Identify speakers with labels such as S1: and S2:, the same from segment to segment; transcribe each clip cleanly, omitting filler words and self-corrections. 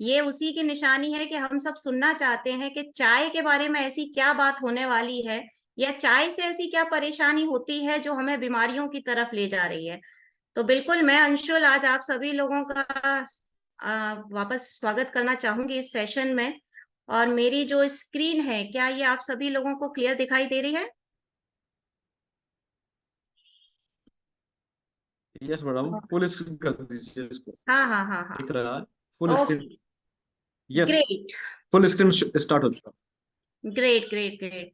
S1: ये उसी की निशानी है कि हम सब सुनना चाहते हैं कि चाय के बारे में ऐसी क्या बात होने वाली है, या चाय से ऐसी क्या परेशानी होती है जो हमें बीमारियों की तरफ ले जा रही है। तो बिल्कुल मैं अंशुल आज आप सभी लोगों का वापस स्वागत करना चाहूंगी इस सेशन में। और मेरी जो स्क्रीन है, क्या ये आप सभी लोगों को क्लियर दिखाई दे रही है?
S2: यस मैडम, फुल स्क्रीन कर दीजिए इसको।
S1: हाँ हाँ हाँ हाँ।
S2: दिख रहा है full screen.
S1: Okay.
S2: Yes,
S1: great
S2: full screen start हो चुका।
S1: Great great great.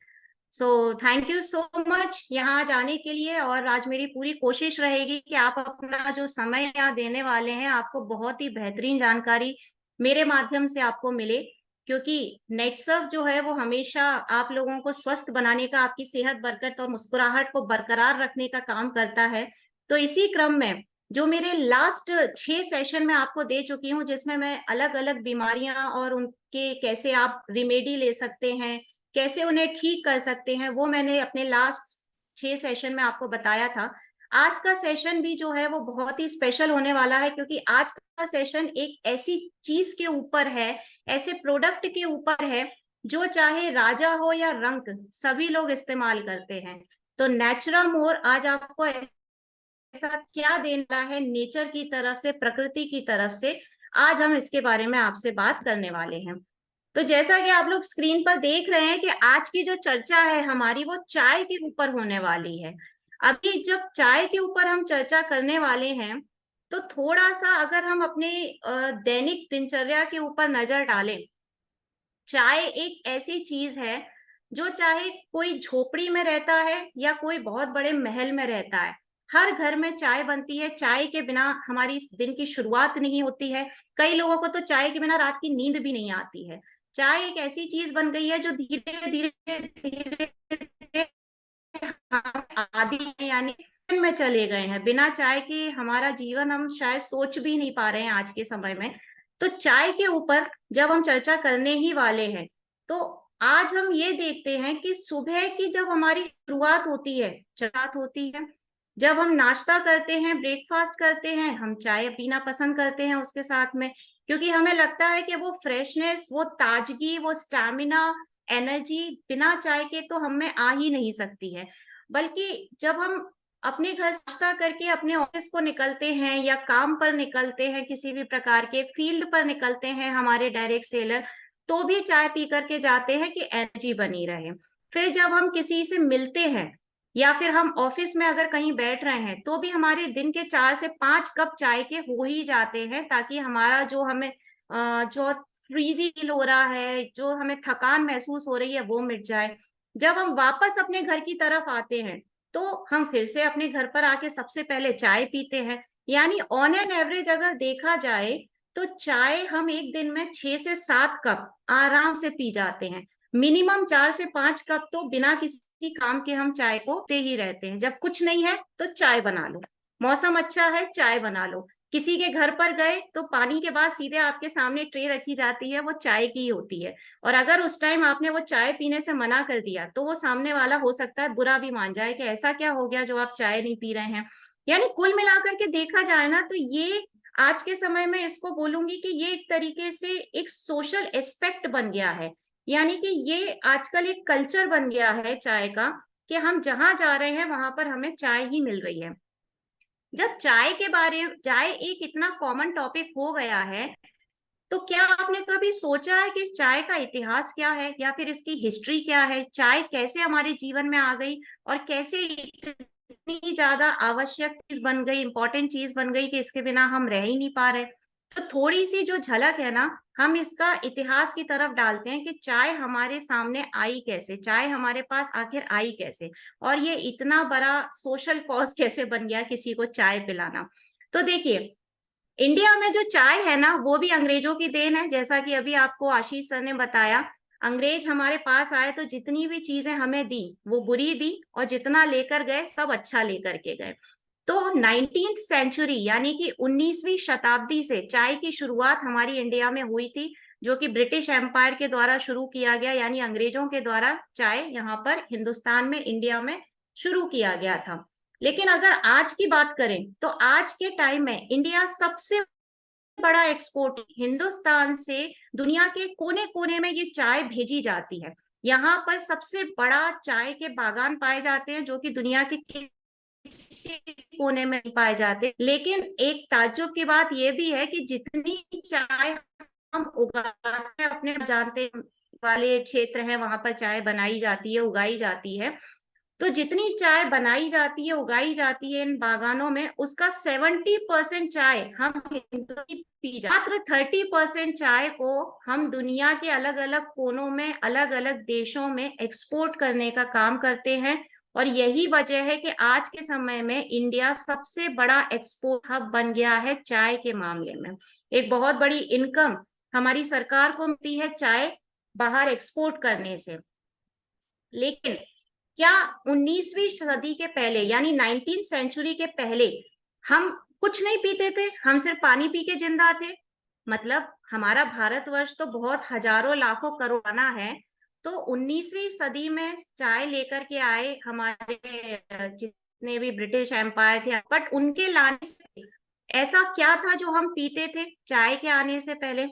S1: So thank you so much यहाँ जाने के लिए। और आज मेरी पूरी कोशिश रहेगी कि आप अपना जो समय यहाँ देने वाले हैं, आपको बहुत ही बेहतरीन जानकारी मेरे माध्यम से आपको मिले। क्योंकि नेटसर्फ जो है वो हमेशा आप लोगों को स्वस्थ बनाने का, आपकी सेहत बरकत और मुस्कुराहट को बरकरार रखने का काम करता है। तो इसी क्रम में जो मेरे लास्ट 6 सेशन में आपको दे चुकी हूँ, जिसमें मैं अलग अलग बीमारियां और उनके कैसे आप रिमेडी ले सकते हैं, कैसे उन्हें ठीक कर सकते हैं, वो मैंने अपने लास्ट 6 सेशन में आपको बताया था। आज का सेशन भी जो है वो बहुत ही स्पेशल होने वाला है, क्योंकि आज का सेशन एक ऐसी चीज के ऊपर है, ऐसे प्रोडक्ट के ऊपर है जो चाहे राजा हो या रंक, सभी लोग इस्तेमाल करते हैं। तो नेचुरामोर आज आपको ऐसा क्या देना है नेचर की तरफ से, प्रकृति की तरफ से, आज हम इसके बारे में आपसे बात करने वाले हैं। तो जैसा कि आप लोग स्क्रीन पर देख रहे हैं कि आज की जो चर्चा है हमारी, वो चाय के ऊपर होने वाली है। अभी जब चाय के ऊपर हम चर्चा करने वाले हैं, तो थोड़ा सा अगर हम अपने दैनिक दिनचर्या के ऊपर नजर डालें, चाय एक ऐसी चीज है जो चाहे कोई झोपड़ी में रहता है या कोई बहुत बड़े महल में रहता है, हर घर में चाय बनती है। चाय के बिना हमारी दिन की शुरुआत नहीं होती है। कई लोगों को तो चाय के बिना रात की नींद भी नहीं आती है। चाय एक ऐसी चीज बन गई है जो धीरे धीरे धीरे हम आदि हैं, यानी में चले गए हैं। बिना चाय के हमारा जीवन हम शायद सोच भी नहीं पा रहे हैं आज के समय में। तो चाय के ऊपर जब हम चर्चा करने ही वाले हैं, तो आज हम ये देखते हैं कि सुबह की जब हमारी शुरुआत होती है, शुरुआत होती है, जब हम नाश्ता करते हैं, ब्रेकफास्ट करते हैं, हम चाय पीना पसंद करते हैं उसके साथ में। क्योंकि हमें लगता है कि वो फ्रेशनेस, वो ताजगी, वो स्टैमिना, एनर्जी बिना चाय के तो हम में आ ही नहीं सकती है। बल्कि जब हम अपने घर से नाश्ता करके अपने ऑफिस को निकलते हैं या काम पर निकलते हैं, किसी भी प्रकार के फील्ड पर निकलते हैं, हमारे डायरेक्ट सेलर, तो भी चाय पी करके जाते हैं कि एनर्जी बनी रहे। फिर जब हम किसी से मिलते हैं या फिर हम ऑफिस में अगर कहीं बैठ रहे हैं, तो भी हमारे दिन के 4 से 5 कप चाय के हो ही जाते हैं, ताकि हमारा जो हमें जो फ्रीजी फील हो रहा है, जो हमें थकान महसूस हो रही है, वो मिट जाए। जब हम वापस अपने घर की तरफ आते हैं, तो हम फिर से अपने घर पर आके सबसे पहले चाय पीते हैं। यानी ऑन एन एवरेज अगर देखा जाए, तो चाय हम एक दिन में 6 से 7 कप आराम से पी जाते हैं। मिनिमम 4 से 5 कप तो बिना किसी काम के हम चाय को पीते ही रहते हैं। जब कुछ नहीं है तो चाय बना लो, मौसम अच्छा है चाय बना लो, किसी के घर पर गए तो पानी के बाद सीधे आपके सामने ट्रे रखी जाती है, वो चाय की होती है। और अगर उस टाइम आपने वो चाय पीने से मना कर दिया, तो वो सामने वाला हो सकता है बुरा भी मान जाए कि ऐसा क्या हो गया जो आप चाय नहीं पी रहे हैं। यानी कुल मिलाकर के देखा जाए ना, तो ये आज के समय में इसको बोलूंगी कि ये एक तरीके से एक सोशल एस्पेक्ट बन गया है। यानी कि ये आजकल एक कल्चर बन गया है चाय का, कि हम जहां जा रहे हैं वहां पर हमें चाय ही मिल रही है। जब चाय एक इतना कॉमन टॉपिक हो गया है, तो क्या आपने कभी सोचा है कि इस चाय का इतिहास क्या है, या फिर इसकी हिस्ट्री क्या है? चाय कैसे हमारे जीवन में आ गई और कैसे इतनी ज्यादा आवश्यक चीज बन गई, इंपॉर्टेंट चीज बन गई कि इसके बिना हम रह ही नहीं पा रहे? तो थोड़ी सी जो झलक है ना, हम इसका इतिहास की तरफ डालते हैं कि चाय हमारे सामने आई कैसे, चाय हमारे पास आखिर आई कैसे, और ये इतना बड़ा सोशल कॉज कैसे बन गया किसी को चाय पिलाना। तो देखिए, इंडिया में जो चाय है ना, वो भी अंग्रेजों की देन है। जैसा कि अभी आपको आशीष सर ने बताया, अंग्रेज हमारे पास आए तो जितनी भी चीजें हमें दी वो बुरी दी, और जितना लेकर गए सब अच्छा लेकर के गए। तो 19th सेंचुरी यानी कि 19वीं शताब्दी से चाय की शुरुआत हमारी इंडिया में हुई थी, जो कि ब्रिटिश एम्पायर के द्वारा शुरू किया गया, यानी अंग्रेजों के द्वारा चाय यहाँ पर हिंदुस्तान में, इंडिया में शुरू किया गया था। लेकिन अगर आज की बात करें, तो आज के टाइम में इंडिया सबसे बड़ा एक्सपोर्ट हिंदुस्तान से दुनिया के कोने कोने में ये चाय भेजी जाती है। यहाँ पर सबसे बड़ा चाय के बागान पाए जाते हैं जो कि दुनिया के किसी कोने में नहीं पाए जाते। लेकिन एक ताज्जुब की बात यह भी है कि जितनी चाय हम उगाते हैं, अपने जानते वाले क्षेत्र हैं वहां पर चाय बनाई जाती है, उगाई जाती है, तो जितनी चाय बनाई जाती है, उगाई जाती है इन बागानों में, उसका 70% चाय हम हिंदू ही पी जाते, मात्र 30% चाय को हम दुनिया के अलग अलग कोनों में, अलग अलग देशों में एक्सपोर्ट करने का काम करते हैं। और यही वजह है कि आज के समय में इंडिया सबसे बड़ा एक्सपोर्ट हब बन गया है चाय के मामले में। एक बहुत बड़ी इनकम हमारी सरकार को मिलती है चाय बाहर एक्सपोर्ट करने से। लेकिन क्या 19वीं सदी के पहले यानी 19th सेंचुरी के पहले हम कुछ नहीं पीते थे, हम सिर्फ पानी पी के जिंदा थे? मतलब हमारा भारतवर्ष तो बहुत हजारों लाखों करोड़ना है, तो 19वीं सदी में चाय लेकर के आए हमारे जितने भी ब्रिटिश एम्पायर थे, बट उनके लाने से ऐसा क्या था जो हम पीते थे चाय के आने से पहले?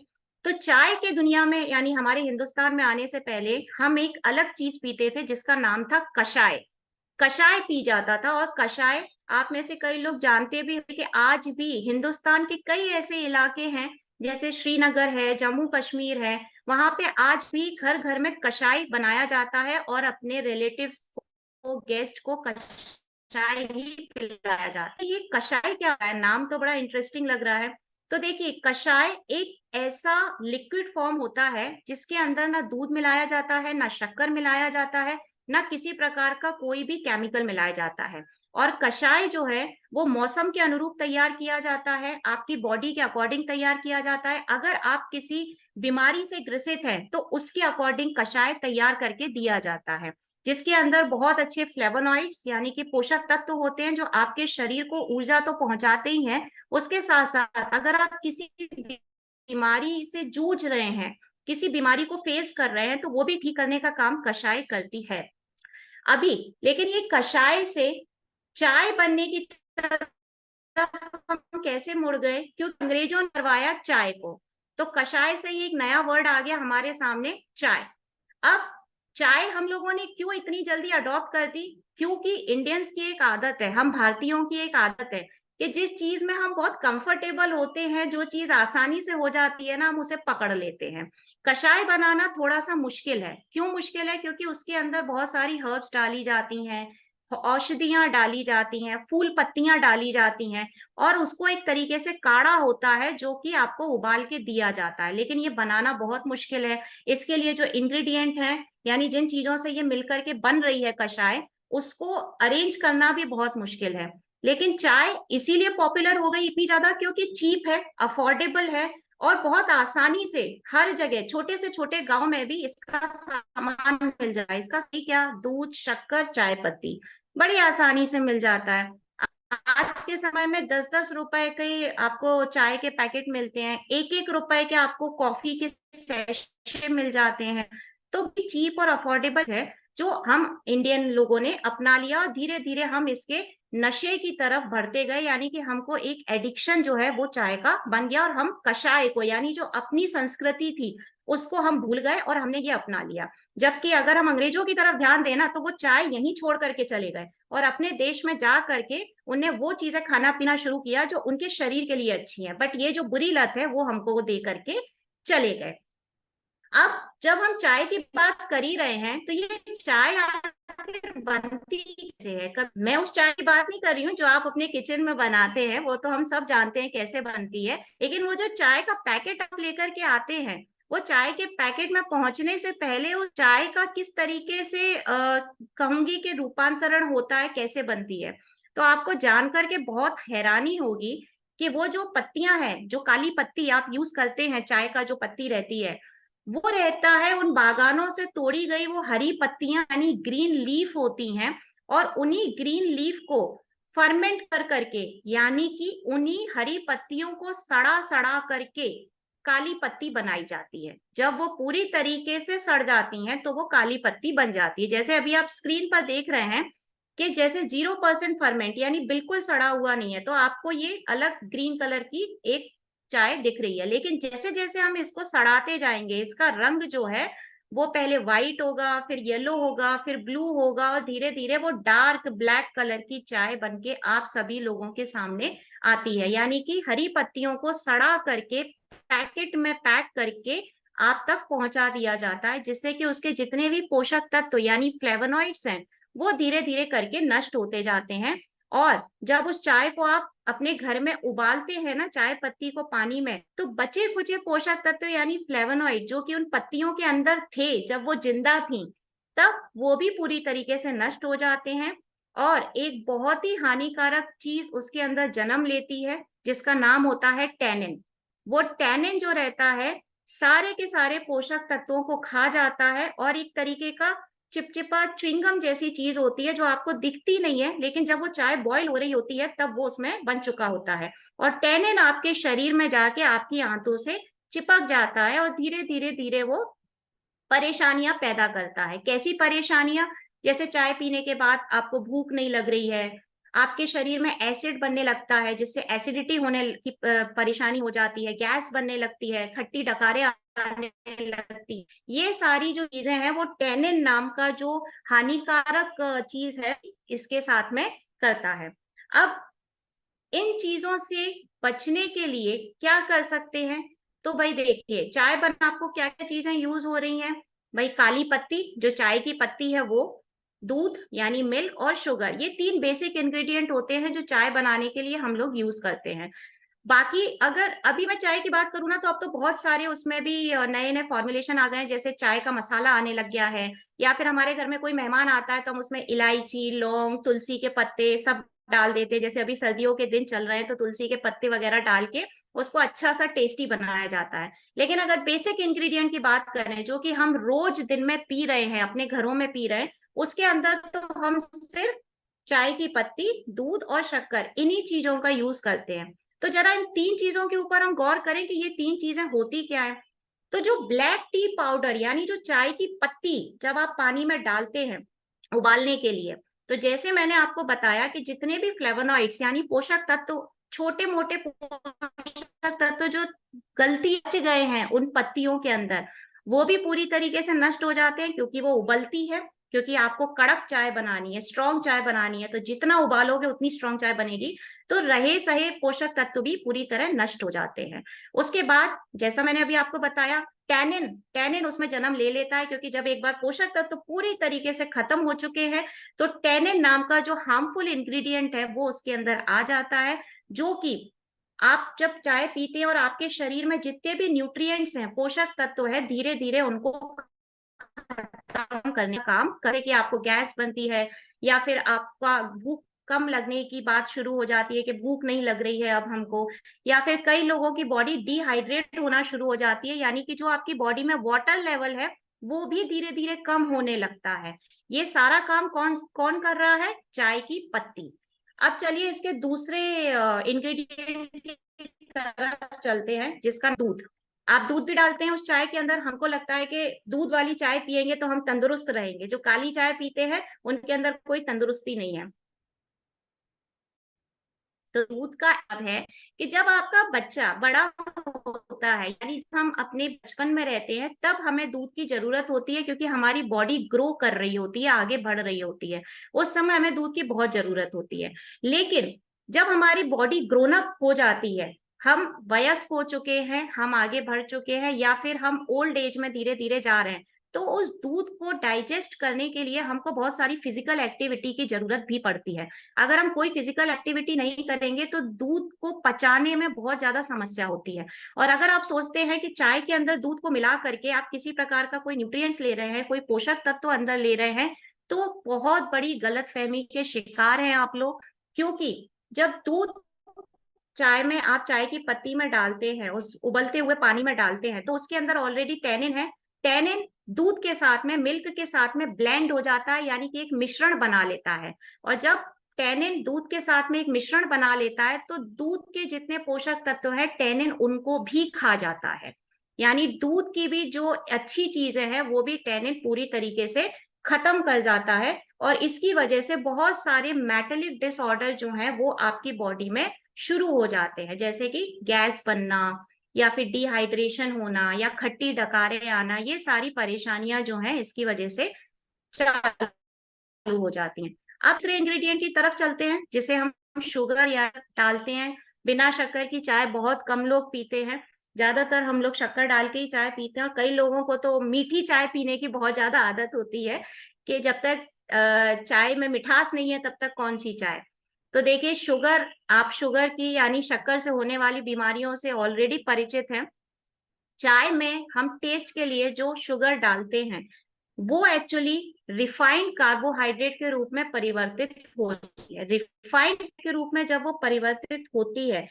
S1: तो चाय के दुनिया में यानी हमारे हिंदुस्तान में आने से पहले हम एक अलग चीज पीते थे जिसका नाम था कषाय। कषाय पी जाता था। और कषाय आप में से कई लोग जानते भी हैं कि आज भी हिंदुस्तान के कई ऐसे इलाके हैं जैसे श्रीनगर है, जम्मू कश्मीर है, वहां पे आज भी घर घर में कषाय बनाया जाता है और अपने रिलेटिव्स को, गेस्ट को कषाय ही पिलाया जाता है। ये कषाय क्या है? नाम तो बड़ा इंटरेस्टिंग लग रहा है। तो देखिए, कषाय एक ऐसा लिक्विड फॉर्म होता है जिसके अंदर ना दूध मिलाया जाता है, ना शक्कर मिलाया जाता है, ना किसी प्रकार का कोई भी केमिकल मिलाया जाता है। और कषाय जो है वो मौसम के अनुरूप तैयार किया जाता है, आपकी बॉडी के अकॉर्डिंग तैयार किया जाता है। अगर आप किसी बीमारी से ग्रसित हैं तो उसके अकॉर्डिंग कषाय तैयार करके दिया जाता है, जिसके अंदर बहुत अच्छे फ्लेवोनॉइड्स यानी कि पोषक तत्व होते हैं जो आपके शरीर को ऊर्जा तो पहुंचाते ही हैं, उसके साथ साथ अगर आप किसी बीमारी से जूझ रहे हैं, किसी बीमारी को फेस कर रहे हैं, तो वो भी ठीक करने का काम कषाय करती है। अभी लेकिन ये कषाय से चाय बनने की तरफ हम कैसे मुड़ गए? क्योंकि अंग्रेजों ने करवाया चाय को, तो कषाय से ही एक नया वर्ड आ गया हमारे सामने, चाय। अब चाय हम लोगों ने क्यों इतनी जल्दी अडॉप्ट कर दी? क्योंकि इंडियंस की एक आदत है, हम भारतीयों की एक आदत है कि जिस चीज में हम बहुत कंफर्टेबल होते हैं, जो चीज आसानी से हो जाती है ना, हम उसे पकड़ लेते हैं। कषाय बनाना थोड़ा सा मुश्किल है। क्यों मुश्किल है? क्योंकि उसके अंदर बहुत सारी हर्ब्स डाली जाती हैं, औषधियां डाली जाती हैं, फूल पत्तियां डाली जाती हैं, और उसको एक तरीके से काढ़ा होता है जो कि आपको उबाल के दिया जाता है। लेकिन ये बनाना बहुत मुश्किल है। इसके लिए जो इंग्रेडिएंट है यानी जिन चीजों से ये मिलकर के बन रही है कषाय, उसको अरेंज करना भी बहुत मुश्किल है। लेकिन चाय इसीलिए पॉपुलर हो गई इतनी ज्यादा क्योंकि चीप है, अफोर्डेबल है, और बहुत आसानी से हर जगह छोटे से छोटे गांव में भी इसका सामान मिल जाता है। इसका सही क्या, दूध, शक्कर, चाय पत्ती बड़ी आसानी से मिल जाता है। आज के समय में 10-10 रुपए के आपको चाय के पैकेट मिलते हैं, 1-1 रुपए के आपको कॉफी के सैशे मिल जाते हैं। तो भी चीप और अफोर्डेबल है, जो हम इंडियन लोगों ने अपना लिया, और धीरे धीरे हम इसके नशे की तरफ बढ़ते गए, यानी कि हमको एक एडिक्शन जो है वो चाय का बन गया, और हम कषाय को यानी जो अपनी संस्कृति थी उसको हम भूल गए और हमने ये अपना लिया। जबकि अगर हम अंग्रेजों की तरफ ध्यान देना तो वो चाय यहीं छोड़ करके चले गए और अपने देश में जा करके उन्हें वो चीजें खाना पीना शुरू किया जो उनके शरीर के लिए अच्छी है, बट ये जो बुरी लत है वो हमको वो दे करके चले गए। अब जब हम चाय की बात कर ही रहे हैं तो ये चाय आखिर बनती कैसे है? मैं उस चाय की बात नहीं कर रही हूँ जो आप अपने किचन में बनाते हैं, वो तो हम सब जानते हैं कैसे बनती है। लेकिन वो जो चाय का पैकेट आप लेकर के आते हैं, वो चाय के पैकेट में पहुंचने से पहले वो चाय का किस तरीके से कहूंगी कि रूपांतरण होता है, कैसे बनती है, तो आपको जान करके बहुत हैरानी होगी कि वो जो पत्तियां हैं, जो काली पत्ती आप यूज करते हैं, चाय का जो पत्ती रहती है, वो रहता है उन बागानों से तोड़ी गई वो हरी पत्तियां यानी ग्रीन लीफ होती हैं। और उन्हीं ग्रीन लीफ को फर्मेंट कर करके यानी कि उन्हीं हरी पत्तियों को सड़ा सड़ा करके काली पत्ती बनाई जाती है। जब वो पूरी तरीके से सड़ जाती हैं तो वो काली पत्ती बन जाती है। जैसे अभी आप स्क्रीन पर देख रहे हैं कि जैसे 0% फर्मेंट यानी बिल्कुल सड़ा हुआ नहीं है, तो आपको ये अलग ग्रीन कलर की एक चाय दिख रही है, लेकिन जैसे जैसे हम इसको सड़ाते जाएंगे इसका रंग जो है वो पहले व्हाइट होगा, फिर येलो होगा, फिर ब्लू होगा, और धीरे धीरे वो डार्क ब्लैक कलर की चाय बनके आप सभी लोगों के सामने आती है। यानी कि हरी पत्तियों को सड़ा करके पैकेट में पैक करके आप तक पहुंचा दिया जाता है, जिससे कि उसके जितने भी पोषक तत्व यानी फ्लेवोनॉइड्स हैं वो धीरे धीरे करके नष्ट होते जाते हैं। और जब उस चाय को आप अपने घर में उबालते हैं ना, चाय पत्ती को पानी में, तो बचे कुचे पोषक तत्व यानी फ्लेवोनॉइड जो कि उन पत्तियों के अंदर थे जब वो जिंदा थी, तब वो भी पूरी तरीके से नष्ट हो जाते हैं। और एक बहुत ही हानिकारक चीज उसके अंदर जन्म लेती है जिसका नाम होता है टैनिन। वो टैनिन जो रहता है सारे के सारे पोषक तत्वों को खा जाता है, और एक तरीके का चिपचिपा च्युइंगम जैसी चीज होती है जो आपको दिखती नहीं है, लेकिन जब वो चाय बॉईल हो रही होती है तब वो उसमें बन चुका होता है। और टैनिन आपके शरीर में जाके आपकी आंतों से चिपक जाता है और धीरे धीरे धीरे वो परेशानियां पैदा करता है। कैसी परेशानियां? जैसे चाय पीने के बाद आपको भूख नहीं लग रही है, आपके शरीर में एसिड बनने लगता है जिससे एसिडिटी होने की परेशानी हो जाती है, गैस बनने लगती है, खट्टी डकारें आने लगती है। ये सारी जो चीजें हैं वो टैनिन नाम का जो हानिकारक चीज है इसके साथ में करता है। अब इन चीजों से बचने के लिए क्या कर सकते हैं? तो भाई देखिए, चाय बना आपको क्या क्या चीजें यूज हो रही हैं? भाई काली पत्ती जो चाय की पत्ती है वो, दूध यानी मिल्क, और शुगर, ये तीन बेसिक इंग्रेडिएंट होते हैं जो चाय बनाने के लिए हम लोग यूज करते हैं। बाकी अगर अभी मैं चाय की बात करूँ ना, तो अब तो बहुत सारे उसमें भी नए नए फॉर्मुलेशन आ गए हैं, जैसे चाय का मसाला आने लग गया है, या फिर हमारे घर में कोई मेहमान आता है तो हम उसमें इलायची, लौंग, तुलसी के पत्ते सब डाल देते हैं। जैसे अभी सर्दियों के दिन चल रहे हैं तो तुलसी के पत्ते वगैरह डाल के उसको अच्छा सा टेस्टी बनाया जाता है। लेकिन अगर बेसिक इंग्रेडिएंट की बात करें जो कि हम रोज दिन में पी रहे हैं, अपने घरों में पी रहे हैं, उसके अंदर तो हम सिर्फ चाय की पत्ती, दूध और शक्कर, इन्हीं चीजों का यूज करते हैं। तो जरा इन तीन चीजों के ऊपर हम गौर करें कि ये तीन चीजें होती क्या है। तो जो ब्लैक टी पाउडर यानी जो चाय की पत्ती जब आप पानी में डालते हैं उबालने के लिए, तो जैसे मैंने आपको बताया कि जितने भी फ्लेवोनॉइड्स यानी पोषक तत्व, छोटे मोटे पोषक तत्व जो गलती से गए हैं उन पत्तियों के अंदर, वो भी पूरी तरीके से नष्ट हो जाते हैं, क्योंकि वो उबलती है। क्योंकि आपको कड़क चाय बनानी है, स्ट्रॉन्ग चाय बनानी है, तो जितना उबालोगे उतनी स्ट्रॉन्ग चाय बनेगी। तो रहे सहे पोषक तत्व भी पूरी तरह नष्ट हो जाते हैं। उसके बाद जैसा मैंने अभी आपको बताया, टैनिन टैनिन उसमें जन्म ले लेता है, क्योंकि जब एक बार पोषक तत्व पूरी तरीके से खत्म हो चुके हैं तो टैनिन नाम का जो हार्मफुल इंग्रेडिएंट है वो उसके अंदर आ जाता है, जो कि आप जब चाय पीते हैं और आपके शरीर में जितने भी न्यूट्रिएंट्स हैं, पोषक तत्व है, धीरे धीरे उनको खत्म करने का काम करे, कि आपको गैस बनती है, या फिर आपका भूख कम लगने की बात शुरू हो जाती है कि भूख नहीं लग रही है अब हमको, या फिर कई लोगों की बॉडी डिहाइड्रेट होना शुरू हो जाती है, यानी कि जो आपकी बॉडी में वाटर लेवल है वो भी धीरे धीरे कम होने लगता है। ये सारा काम कौन कौन कर रहा है? चाय की पत्ती। अब चलिए इसके दूसरे इंग्रेडिएंट की तरफ चलते हैं, जिसका दूध। आप दूध भी डालते हैं उस चाय के अंदर, हमको लगता है कि दूध वाली चाय पियेंगे तो हम तंदुरुस्त रहेंगे। जो काली चाय पीते हैं उनके अंदर कोई तंदुरुस्ती नहीं है। तो दूध का अब है कि जब आपका बच्चा बड़ा होता है, यानी हम अपने बचपन में रहते हैं, तब हमें दूध की जरूरत होती है, क्योंकि हमारी बॉडी ग्रो कर रही होती है, आगे बढ़ रही होती है। उस समय हमें दूध की बहुत जरूरत होती है। लेकिन जब हमारी बॉडी ग्रोन अप हो जाती है, हम वयस्क हो चुके हैं, हम आगे बढ़ चुके हैं, या फिर हम ओल्ड एज में धीरे धीरे जा रहे हैं, तो उस दूध को डाइजेस्ट करने के लिए हमको बहुत सारी फिजिकल एक्टिविटी की जरूरत भी पड़ती है। अगर हम कोई फिजिकल एक्टिविटी नहीं करेंगे तो दूध को पचाने में बहुत ज्यादा समस्या होती है। और अगर आप सोचते हैं कि चाय के अंदर दूध को मिला करके आप किसी प्रकार का कोई न्यूट्रिएंट्स ले रहे हैं, कोई पोषक तत्व अंदर ले रहे हैं, तो बहुत बड़ी गलतफहमी के शिकार हैं आप लोग। क्योंकि जब दूध चाय में आप चाय की पत्ती में डालते हैं, उस उबलते हुए पानी में डालते हैं, तो उसके अंदर ऑलरेडी टैनिन है। टैनिन दूध के साथ में, मिल्क के साथ में ब्लेंड हो जाता है, यानी कि एक मिश्रण बना लेता है। और जब टैनिन दूध के साथ में एक मिश्रण बना लेता है तो दूध के जितने पोषक तत्व हैं टैनिन उनको भी खा जाता है। यानी दूध की भी जो अच्छी चीजें हैं वो भी टैनिन पूरी तरीके से खत्म कर जाता है। और इसकी वजह से बहुत सारे मेटालिक डिसऑर्डर जो हैं वो आपकी बॉडी में शुरू हो जाते हैं, जैसे कि गैस बनना या फिर डिहाइड्रेशन होना या खट्टी डकारें आना, ये सारी परेशानियां जो हैं इसकी वजह से चालू हो जाती हैं। अब दूसरे इंग्रेडिएंट की तरफ चलते हैं, जिसे हम शुगर या डालते हैं। बिना शक्कर की चाय बहुत कम लोग पीते हैं, ज्यादातर हम लोग शक्कर डाल के ही चाय पीते हैं। कई लोगों को तो मीठी चाय पीने की बहुत ज्यादा आदत होती है कि जब तक चाय में मिठास नहीं है तब तक कौन सी चाय। तो देखिए शुगर, आप शुगर की यानी शक्कर से होने वाली बीमारियों से ऑलरेडी परिचित हैं। चाय में हम टेस्ट के लिए जो शुगर डालते हैं वो एक्चुअली रिफाइंड कार्बोहाइड्रेट के रूप में परिवर्तित होती है। रिफाइंड के रूप में जब वो परिवर्तित होती है,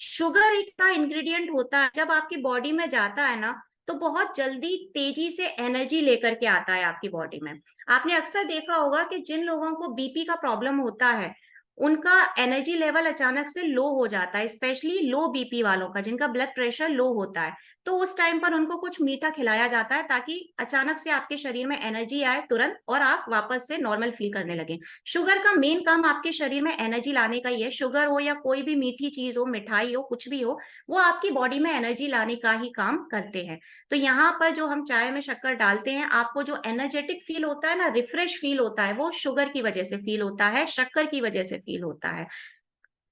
S1: शुगर एक का इंग्रेडिएंट होता है, जब आपकी बॉडी में जाता है ना तो बहुत जल्दी तेजी से एनर्जी लेकर के आता है आपकी बॉडी में। आपने अक्सर देखा होगा कि जिन लोगों को बीपी का प्रॉब्लम होता है उनका एनर्जी लेवल अचानक से लो हो जाता है, स्पेशली लो बीपी वालों का, जिनका ब्लड प्रेशर लो होता है। तो उस टाइम पर उनको कुछ मीठा खिलाया जाता है ताकि अचानक से आपके शरीर में एनर्जी आए तुरंत और आप वापस से नॉर्मल फील करने लगे। शुगर का मेन काम आपके शरीर में एनर्जी लाने का ही है। शुगर हो या कोई भी मीठी चीज हो, मिठाई हो, कुछ भी हो, वो आपकी बॉडी में एनर्जी लाने का ही काम करते हैं। तो यहाँ पर जो हम चाय में शक्कर डालते हैं, आपको जो एनर्जेटिक फील होता है ना, रिफ्रेश फील होता है, वो शुगर की वजह से फील होता है, शक्कर की वजह से फील होता है।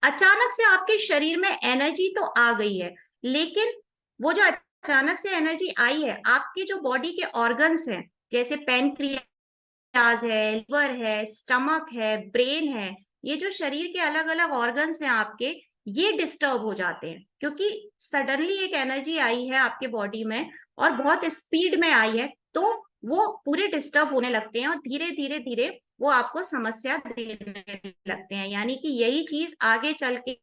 S1: अचानक से आपके शरीर में एनर्जी तो आ गई है, लेकिन वो जो अचानक से एनर्जी आई है, आपकी जो बॉडी के ऑर्गन्स हैं, जैसे पैनक्रियाज है, लिवर है, स्टमक है, ब्रेन है, ये जो शरीर के अलग अलग ऑर्गन्स हैं आपके, ये डिस्टर्ब हो जाते हैं, क्योंकि सडनली एक एनर्जी आई है आपके बॉडी में और बहुत स्पीड में आई है, तो वो पूरे डिस्टर्ब होने लगते हैं और धीरे धीरे धीरे वो आपको समस्या देने लगते हैं। यानी कि यही चीज आगे चल के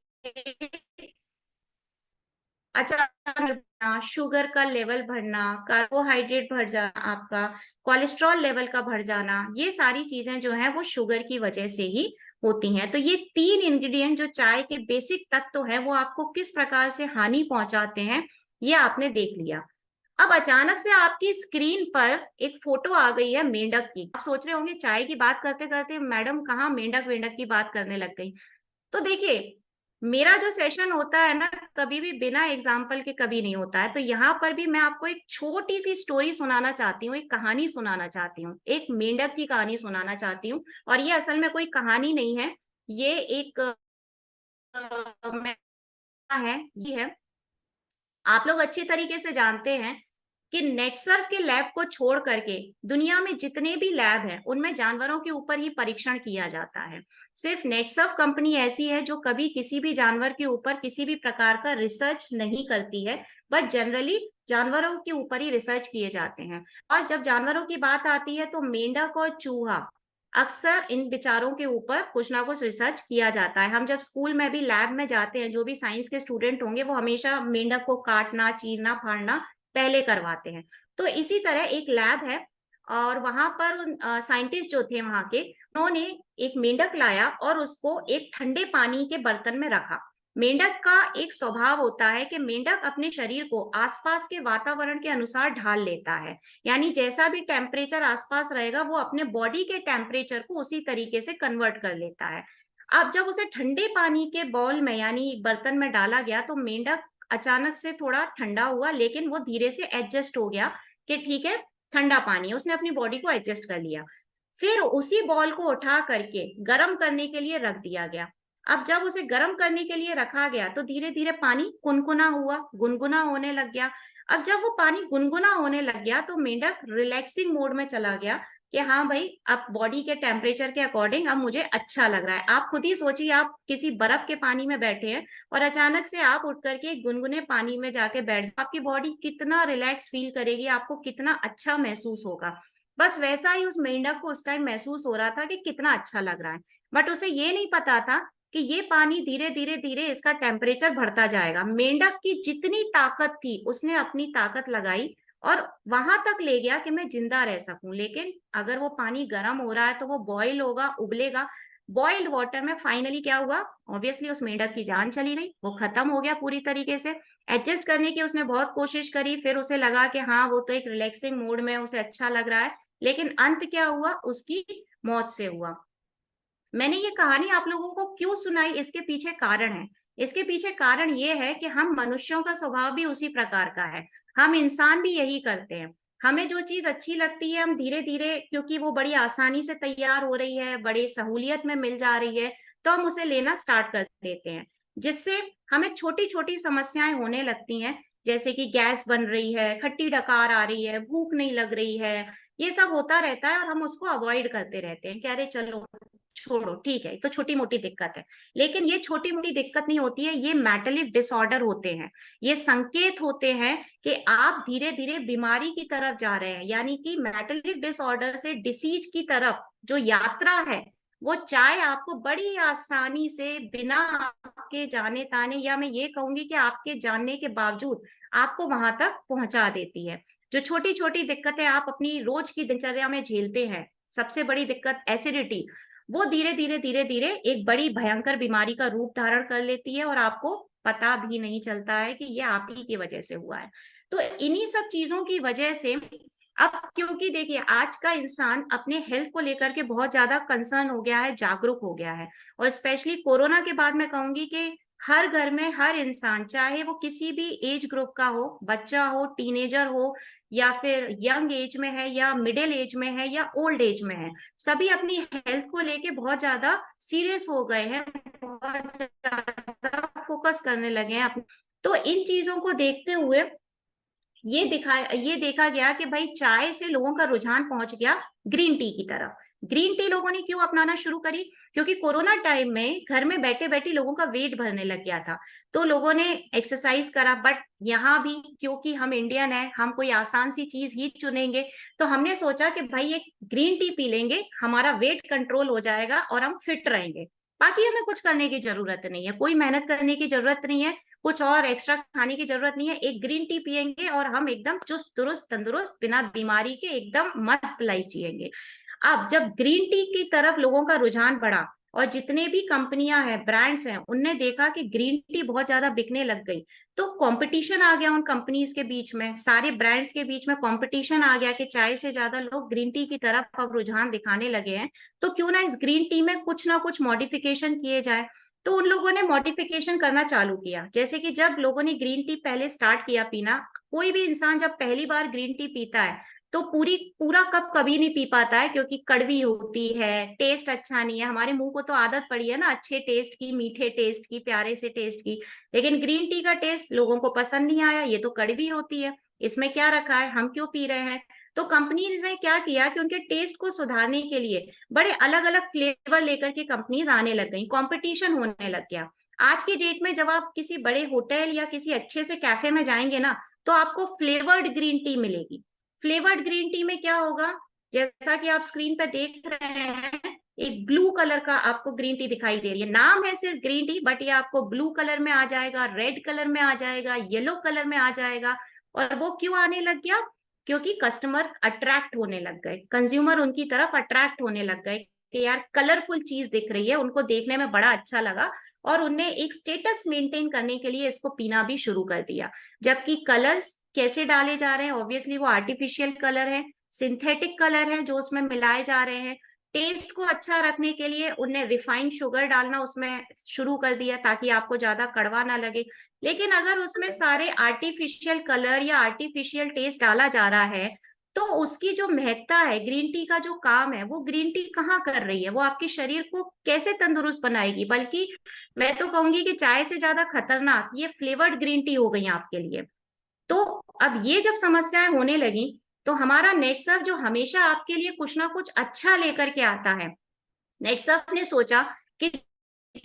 S1: अचानक बढ़ना, शुगर का लेवल बढ़ना, कार्बोहाइड्रेट बढ़ जाना, आपका कोलेस्ट्रॉल लेवल का बढ़ जाना, ये सारी चीजें जो है वो शुगर की वजह से ही होती हैं। तो ये तीन इंग्रेडिएंट जो चाय के बेसिक तत्व हैं वो आपको किस प्रकार से हानि पहुंचाते हैं, ये आपने देख लिया। अब अचानक से आपकी स्क्रीन पर एक फोटो आ गई है मेंढक की। आप सोच रहे होंगे चाय की बात करते करते मैडम कहाँ मेंढक वेंढक की बात करने लग गई। तो देखिए, मेरा जो सेशन होता है ना, कभी भी बिना एग्जाम्पल के कभी नहीं होता है। तो यहाँ पर भी मैं आपको एक छोटी सी स्टोरी सुनाना चाहती हूँ, एक कहानी सुनाना चाहती हूँ, एक मेंढक की कहानी सुनाना चाहती हूँ। और ये असल में कोई कहानी नहीं है, ये एक है, ये है। आप लोग अच्छी तरीके से जानते हैं कि नेटसर्फ के लैब को छोड़ करके दुनिया में जितने भी लैब हैं उनमें जानवरों के ऊपर ही परीक्षण किया जाता है। सिर्फ नेटसर्फ कंपनी ऐसी है जो कभी किसी भी जानवर के ऊपर किसी भी प्रकार का रिसर्च नहीं करती है, बट जनरली जानवरों के ऊपर ही रिसर्च किए जाते हैं। और जब जानवरों की बात आती है तो मेंढक और चूहा, अक्सर इन विचारों के ऊपर कुछ ना कुछ रिसर्च किया जाता है। हम जब स्कूल में भी लैब में जाते हैं, जो भी साइंस के स्टूडेंट होंगे वो हमेशा मेंढक को काटना, चीरना, फाड़ना पहले करवाते हैं। तो इसी तरह एक लैब है और वहां पर साइंटिस्ट जो थे वहां के, उन्होंने एक मेंढक लाया और उसको एक ठंडे पानी के बर्तन में रखा। मेंढक का एक स्वभाव होता है कि मेंढक अपने शरीर को आसपास के वातावरण के अनुसार ढाल लेता है, यानी जैसा भी टेम्परेचर आसपास रहेगा वो अपने बॉडी के टेम्परेचर को उसी तरीके से कन्वर्ट कर लेता है। अब जब उसे ठंडे पानी के बॉल में यानी बर्तन में डाला गया तो मेंढक अचानक से थोड़ा ठंडा हुआ, लेकिन वो धीरे से एडजस्ट हो गया कि ठीक है ठंडा पानी है, उसने अपनी बॉडी को एडजस्ट कर लिया। फिर उसी बॉल को उठा करके गर्म करने के लिए रख दिया गया। अब जब उसे गर्म करने के लिए रखा गया तो धीरे धीरे पानी कुनकुना हुआ, गुनगुना होने लग गया। अब जब वो पानी गुनगुना होने लग गया तो मेंढक रिलैक्सिंग मोड में चला गया कि हाँ भाई अब बॉडी के टेम्परेचर के अकॉर्डिंग अब मुझे अच्छा लग रहा है। आप खुद ही सोचिए, आप किसी बर्फ के पानी में बैठे हैं और अचानक से आप उठ करके गुनगुने पानी में जाके बैठ, आपकी बॉडी कितना रिलैक्स फील करेगी, आपको कितना अच्छा महसूस होगा। बस वैसा ही उस मेंढक को उस टाइम महसूस हो रहा था कि कितना अच्छा लग रहा है, बट उसे ये नहीं पता था कि ये पानी धीरे धीरे धीरे इसका टेम्परेचर बढ़ता जाएगा। मेंढक की जितनी ताकत थी उसने अपनी ताकत लगाई और वहां तक ले गया कि मैं जिंदा रह सकूं, लेकिन अगर वो पानी गर्म हो रहा है तो वो बॉयल होगा, उबलेगा। बॉइल्ड वाटर में फाइनली क्या हुआ, ऑब्वियसली उस मेंढक की जान चली गई, वो खत्म हो गया पूरी तरीके से। एडजस्ट करने की उसने बहुत कोशिश करी, फिर उसे लगा कि हाँ वो तो एक रिलैक्सिंग मूड में, उसे अच्छा लग रहा है, लेकिन अंत क्या हुआ, उसकी मौत से हुआ। मैंने ये कहानी आप लोगों को क्यों सुनाई, इसके पीछे कारण है। इसके पीछे कारण ये है कि हम मनुष्यों का स्वभाव भी उसी प्रकार का है। हम इंसान भी यही करते हैं। हमें जो चीज अच्छी लगती है, हम धीरे धीरे, क्योंकि वो बड़ी आसानी से तैयार हो रही है, बड़ी सहूलियत में मिल जा रही है, तो हम उसे लेना स्टार्ट कर देते हैं, जिससे हमें छोटी छोटी समस्याएं होने लगती हैं। जैसे कि गैस बन रही है, खट्टी डकार आ रही है, भूख नहीं लग रही है, ये सब होता रहता है और हम उसको अवॉइड करते रहते हैं कि अरे चलो छोड़ो, ठीक है, तो छोटी मोटी दिक्कत है। लेकिन ये छोटी मोटी दिक्कत नहीं होती है, ये मेंटलिक डिसऑर्डर होते हैं। ये संकेत होते हैं कि आप धीरे धीरे बीमारी की तरफ जा रहे हैं, यानी कि मेंटलिक डिसऑर्डर से डिसीज की तरफ जो यात्रा है, वो चाय आपको बड़ी आसानी से, बिना आपके जाने ताने, या मैं ये कहूंगी कि आपके जानने के बावजूद, आपको वहां तक पहुंचा देती है। जो छोटी छोटी दिक्कतें आप अपनी रोज की दिनचर्या में झेलते हैं, सबसे बड़ी दिक्कत एसिडिटी, वो धीरे धीरे धीरे धीरे एक बड़ी भयंकर बीमारी का रूप धारण कर लेती है और आपको पता भी नहीं चलता है कि ये आप ही की वजह से हुआ है। तो इन्हीं सब चीजों की वजह से, अब क्योंकि देखिए आज का इंसान अपने हेल्थ को लेकर के बहुत ज्यादा कंसर्न हो गया है, जागरूक हो गया है। और स्पेशली कोरोना के बाद मैं कहूंगी कि हर घर में हर इंसान, चाहे वो किसी भी एज ग्रुप का हो, बच्चा हो, टीनेजर हो, या फिर यंग एज में है, या मिडिल एज में है, या ओल्ड एज में है, सभी अपनी हेल्थ को लेके बहुत ज्यादा सीरियस हो गए हैं, बहुत ज्यादा फोकस करने लगे हैं अपने। तो इन चीजों को देखते हुए ये देखा गया कि भाई चाय से लोगों का रुझान पहुंच गया ग्रीन टी की तरफ। ग्रीन टी लोगों ने क्यों अपनाना शुरू करी? क्योंकि कोरोना टाइम में घर में बैठे बैठे लोगों का वेट बढ़ने लग गया था, तो लोगों ने एक्सरसाइज करा। बट यहाँ भी क्योंकि हम इंडियन है, हम कोई आसान सी चीज ही चुनेंगे, तो हमने सोचा कि भाई एक ग्रीन टी पी लेंगे, हमारा वेट कंट्रोल हो जाएगा और हम फिट रहेंगे। बाकी हमें कुछ करने की जरूरत नहीं है, कोई मेहनत करने की जरूरत नहीं है, कुछ और एक्स्ट्रा खाने की जरूरत नहीं है। एक ग्रीन टी पियेंगे और हम एकदम चुस्त दुरुस्त तंदुरुस्त, बिना बीमारी के एकदम मस्त लाइफ जिएंगे। अब जब ग्रीन टी की तरफ लोगों का रुझान बढ़ा और जितने भी कंपनियां हैं, ब्रांड्स हैं, उनने देखा कि ग्रीन टी बहुत ज्यादा बिकने लग गई, तो कंपटीशन आ गया उन कंपनीज के बीच में, सारे ब्रांड्स के बीच में कंपटीशन आ गया कि चाय से ज्यादा लोग ग्रीन टी की तरफ अब रुझान दिखाने लगे हैं, तो क्यों ना इस ग्रीन टी में कुछ ना कुछ मॉडिफिकेशन किए जाए। तो उन लोगों ने मॉडिफिकेशन करना चालू किया। जैसे कि जब लोगों ने ग्रीन टी पहले स्टार्ट किया पीना, कोई भी इंसान जब पहली बार ग्रीन टी पीता है तो पूरा कप कभी नहीं पी पाता है, क्योंकि कड़वी होती है, टेस्ट अच्छा नहीं है। हमारे मुंह को तो आदत पड़ी है ना अच्छे टेस्ट की, मीठे टेस्ट की, प्यारे से टेस्ट की। लेकिन ग्रीन टी का टेस्ट लोगों को पसंद नहीं आया, ये तो कड़वी होती है, इसमें क्या रखा है, हम क्यों पी रहे हैं। तो कंपनीज ने क्या किया कि उनके टेस्ट को सुधारने के लिए बड़े अलग अलग फ्लेवर लेकर के कंपनीज आने लग गई, कंपटीशन होने लग गया। आज की डेट में जब आप किसी बड़े होटल या किसी अच्छे से कैफे में जाएंगे ना, तो आपको फ्लेवर्ड ग्रीन टी मिलेगी। फ्लेवर्ड ग्रीन टी में क्या होगा, जैसा कि आप स्क्रीन पे देख रहे हैं, एक ब्लू कलर का आपको ग्रीन टी दिखाई दे रही है। नाम है सिर्फ ग्रीन टी, बट ये आपको ब्लू कलर में आ जाएगा, रेड कलर में आ जाएगा, येलो कलर में आ जाएगा। और वो क्यों आने लग गया? क्योंकि कस्टमर अट्रैक्ट होने लग गए, कंज्यूमर उनकी तरफ अट्रैक्ट होने लग गए कि यार कलरफुल चीज दिख रही है, उनको देखने में बड़ा अच्छा लगा, और उनने एक स्टेटस मेंटेन करने के लिए इसको पीना भी शुरू कर दिया। जबकि कलर्स कैसे डाले जा रहे हैं, ऑब्वियसली वो आर्टिफिशियल कलर है, सिंथेटिक कलर है जो उसमें मिलाए जा रहे हैं। टेस्ट को अच्छा रखने के लिए उनने रिफाइंड शुगर डालना उसमें शुरू कर दिया, ताकि आपको ज्यादा कड़वा ना लगे। लेकिन अगर उसमें सारे आर्टिफिशियल कलर या आर्टिफिशियल टेस्ट डाला जा रहा है, तो उसकी जो महत्ता है, ग्रीन टी का जो काम है, वो ग्रीन टी कहाँ कर रही है, वो आपके शरीर को कैसे तंदुरुस्त बनाएगी। बल्कि मैं तो कहूंगी कि चाय से ज्यादा खतरनाक ये फ्लेवर्ड ग्रीन टी हो गई आपके लिए। तो अब ये जब समस्याएं होने लगी, तो हमारा नेटसर्फ जो हमेशा आपके लिए कुछ ना कुछ अच्छा लेकर के आता है, नेटसर्फ ने सोचा कि